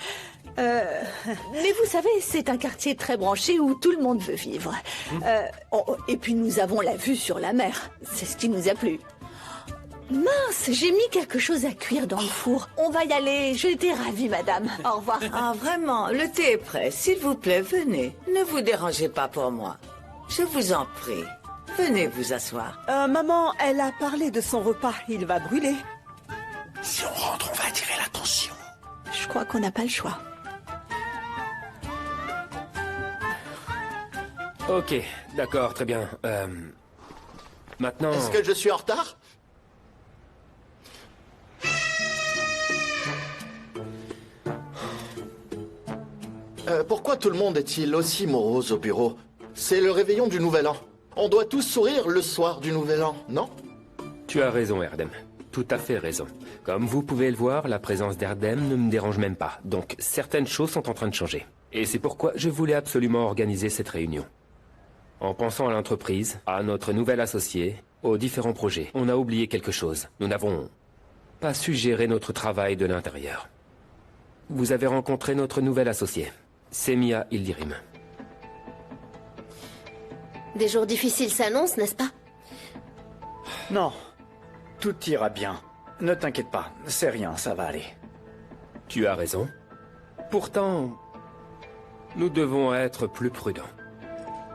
S13: Mais vous savez, c'est un quartier très branché où tout le monde veut vivre. Et puis nous avons la vue sur la mer. C'est ce qui nous a plu. Mince, j'ai mis quelque chose à cuire dans le four. On va y aller. Je étais ravie, madame. Au revoir.
S14: Ah, vraiment, le thé est prêt. S'il vous plaît, venez. Ne vous dérangez pas pour moi. Je vous en prie. Venez vous asseoir.
S4: Maman, elle a parlé de son repas. Il va brûler.
S5: Si on rentre, on va attirer l'attention.
S13: Je crois qu'on n'a pas le choix.
S6: Ok, d'accord, très bien. Maintenant...
S1: Est-ce que je suis en retard? Pourquoi tout le monde est-il aussi morose au bureau? C'est le réveillon du Nouvel An. On doit tous sourire le soir du Nouvel An, non?
S6: Tu as raison, Erdem. Tout à fait raison. Comme vous pouvez le voir, la présence d'Erdem ne me dérange même pas. Donc, certaines choses sont en train de changer. Et c'est pourquoi je voulais absolument organiser cette réunion. En pensant à l'entreprise, à notre nouvel associé, aux différents projets, on a oublié quelque chose. Nous n'avons pas su gérer notre travail de l'intérieur. Vous avez rencontré notre nouvel associé, Semia Yildirim.
S3: Des jours difficiles s'annoncent, n'est-ce pas?
S12: Non, tout ira bien. Ne t'inquiète pas, c'est rien, ça va aller.
S6: Tu as raison. Pourtant, nous devons être plus prudents.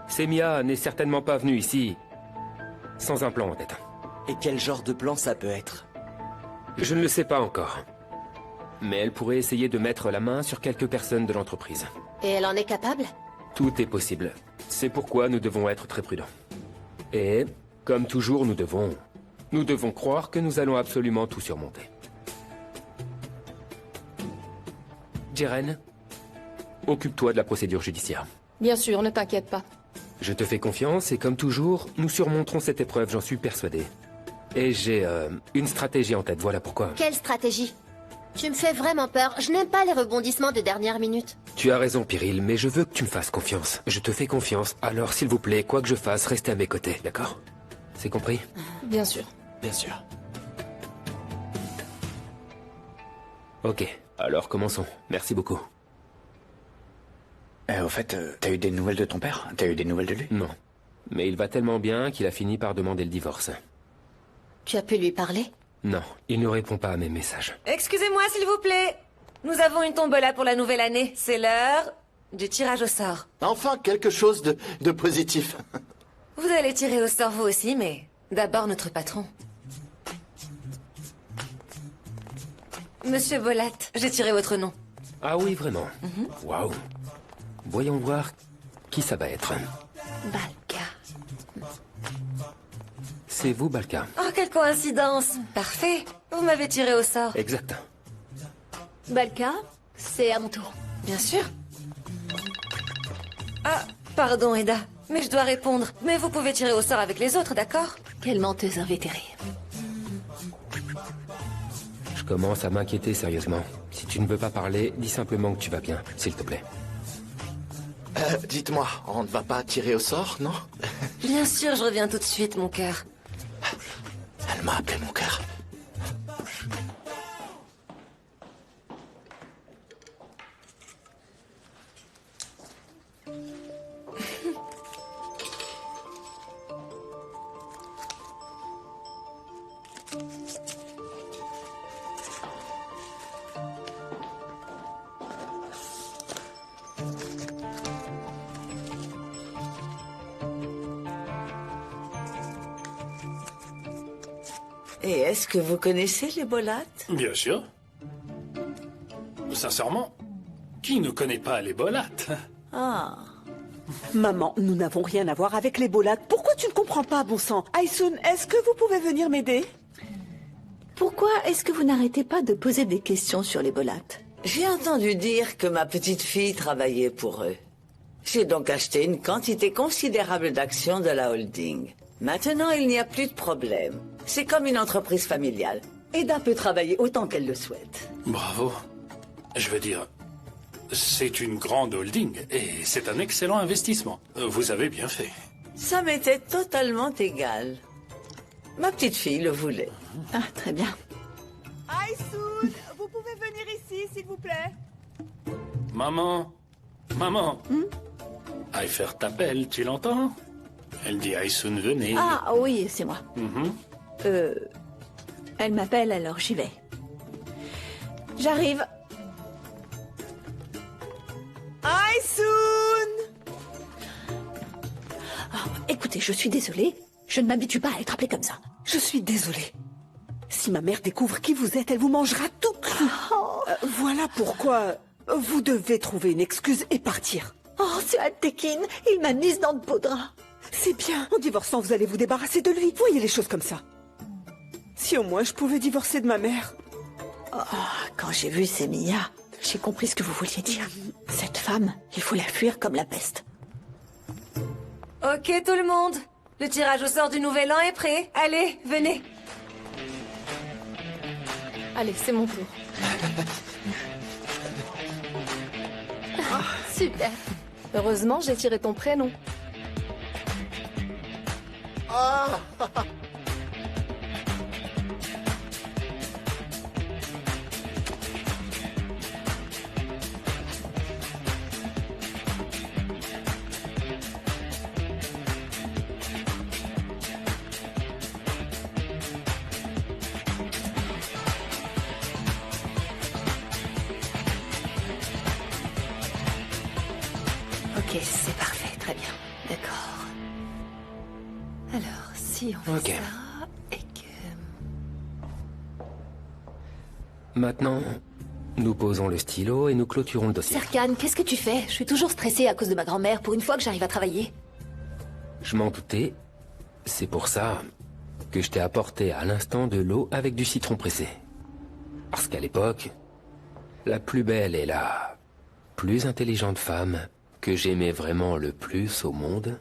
S6: Semia n'est certainement pas venue ici sans un plan en tête.
S9: Et quel genre de plan ça peut être?
S6: Je ne le sais pas encore. Mais elle pourrait essayer de mettre la main sur quelques personnes de l'entreprise.
S3: Et elle en est capable?
S6: Tout est possible. C'est pourquoi nous devons être très prudents. Et, comme toujours, nous devons croire que nous allons absolument tout surmonter. Jeren, occupe-toi de la procédure judiciaire.
S11: Bien sûr, ne t'inquiète pas.
S6: Je te fais confiance et comme toujours, nous surmonterons cette épreuve, j'en suis persuadé. Et j'ai une stratégie en tête, voilà pourquoi.
S3: Quelle stratégie? Tu me fais vraiment peur. Je n'aime pas les rebondissements de dernière minute.
S6: Tu as raison, Pyril, mais je veux que tu me fasses confiance. Je te fais confiance, alors s'il vous plaît, quoi que je fasse, restez à mes côtés, d'accord? C'est compris?
S11: Bien sûr.
S6: Bien sûr. Ok, alors commençons. Merci beaucoup.
S12: Au fait, t'as eu des nouvelles de ton père? T'as eu des nouvelles de lui?
S6: Non. Mais il va tellement bien qu'il a fini par demander le divorce.
S3: Tu as pu lui parler?
S6: Non, il ne répond pas à mes messages.
S8: Excusez-moi, s'il vous plaît. Nous avons une tombola pour la nouvelle année. C'est l'heure du tirage au sort.
S1: Enfin, quelque chose de positif.
S8: Vous allez tirer au sort vous aussi, mais d'abord notre patron. Monsieur Bolat, j'ai tiré votre nom.
S6: Ah oui, vraiment? Waouh. Voyons voir qui ça va être.
S3: Balka.
S6: C'est vous, Balka.
S8: Oh, quelle coïncidence. Parfait. Vous m'avez tiré au sort.
S6: Exact.
S3: Balka, c'est à mon tour.
S8: Bien sûr. Ah, pardon, Eda. Mais je dois répondre. Mais vous pouvez tirer au sort avec les autres, d'accord?
S3: Quelle menteuse invétérée.
S6: Je commence à m'inquiéter sérieusement. Si tu ne veux pas parler, dis simplement que tu vas bien, s'il te plaît.
S1: Dites-moi, on ne va pas tirer au sort, non?
S8: Bien sûr, je reviens tout de suite, mon cœur.
S1: Elle m'a appelé mon cœur.
S14: Et est-ce que vous connaissez les Bolat?
S5: Bien sûr. Sincèrement, qui ne connaît pas les Bolat?
S14: Ah.
S4: Maman, nous n'avons rien à voir avec les Bolat. Pourquoi tu ne comprends pas, bon sang? Aysun, est-ce que vous pouvez venir m'aider?
S13: Pourquoi est-ce que vous n'arrêtez pas de poser des questions sur les Bolat?
S14: J'ai entendu dire que ma petite fille travaillait pour eux. J'ai donc acheté une quantité considérable d'actions de la holding. Maintenant, il n'y a plus de problème. C'est comme une entreprise familiale. Eda peut travailler autant qu'elle le souhaite.
S5: Bravo. Je veux dire, c'est une grande holding et c'est un excellent investissement. Vous avez bien fait.
S14: Ça m'était totalement égal. Ma petite fille le voulait.
S13: Ah, très bien.
S4: Aysun, vous pouvez venir ici, s'il vous plaît?
S5: Maman, maman. Ayfer t'appelle, tu l'entends? Elle dit Aysun, venez.
S13: Ah oui, c'est moi. Elle m'appelle, alors j'y vais. J'arrive.
S4: Aysun!
S13: Écoutez, je suis désolée. Je ne m'habitue pas à être appelée comme ça.
S4: Je suis désolée. Si ma mère découvre qui vous êtes, elle vous mangera tout cru. Voilà pourquoi vous devez trouver une excuse et partir.
S13: Oh, c'est Altekin. Il m'a mise dans de beaux draps.
S4: C'est bien. En divorçant, vous allez vous débarrasser de lui. Voyez les choses comme ça. Si au moins je pouvais divorcer de ma mère.
S13: Oh, quand j'ai vu Semilla, j'ai compris ce que vous vouliez dire. Cette femme, il faut la fuir comme la peste.
S8: Ok, tout le monde. Le tirage au sort du nouvel an est prêt. Allez, venez.
S11: Allez, c'est mon tour. Super. Heureusement, j'ai tiré ton prénom.
S1: Ah.
S3: Ok, c'est parfait, très bien. D'accord. Alors, si on fait ça, et que...
S6: Maintenant, nous posons le stylo et nous clôturons le dossier.
S3: Serkan, qu'est-ce que tu fais? Je suis toujours stressée à cause de ma grand-mère pour une fois que j'arrive à travailler.
S6: Je m'en doutais. C'est pour ça que je t'ai apporté à l'instant de l'eau avec du citron pressé. Parce qu'à l'époque, La plus belle et la plus intelligente femme que j'aimais vraiment le plus au monde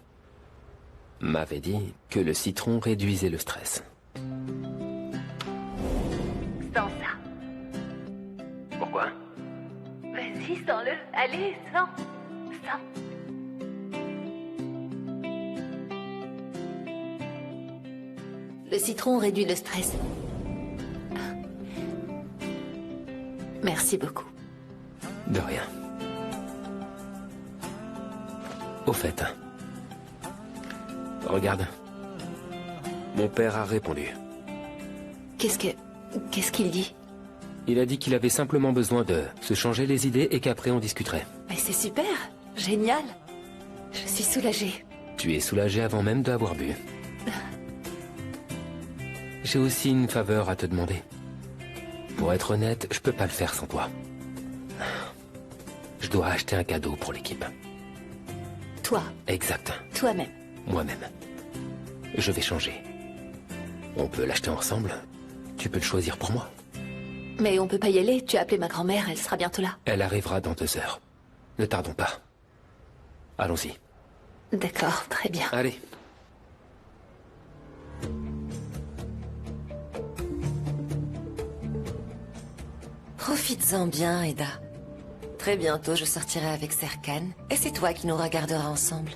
S6: m'avait dit que le citron réduisait le stress.
S3: Sens ça.
S6: Pourquoi?
S3: Vas-y, sens-le. Allez, sens. Sens. Le citron réduit le stress. Merci beaucoup.
S6: De rien. Au fait, regarde. Mon père a répondu.
S3: Qu'est-ce qu'il dit?
S6: Il a dit qu'il avait simplement besoin de se changer les idées et qu'après on discuterait.
S3: Mais c'est super. Génial. Je suis soulagée.
S6: Tu es soulagé avant même d'avoir bu. J'ai aussi une faveur à te demander. Pour être honnête, je peux pas le faire sans toi. Je dois acheter un cadeau pour l'équipe.
S3: Toi.
S6: Exact.
S3: Toi-même.
S6: Moi-même. Je vais changer. On peut l'acheter ensemble. Tu peux le choisir pour moi.
S3: Mais on peut pas y aller. Tu as appelé ma grand-mère, elle sera bientôt là.
S6: Elle arrivera dans 2 heures. Ne tardons pas. Allons-y.
S3: D'accord, très bien.
S6: Allez.
S8: Profites-en bien, Eda. Très bientôt, je sortirai avec Serkan, et c'est toi qui nous regarderas ensemble.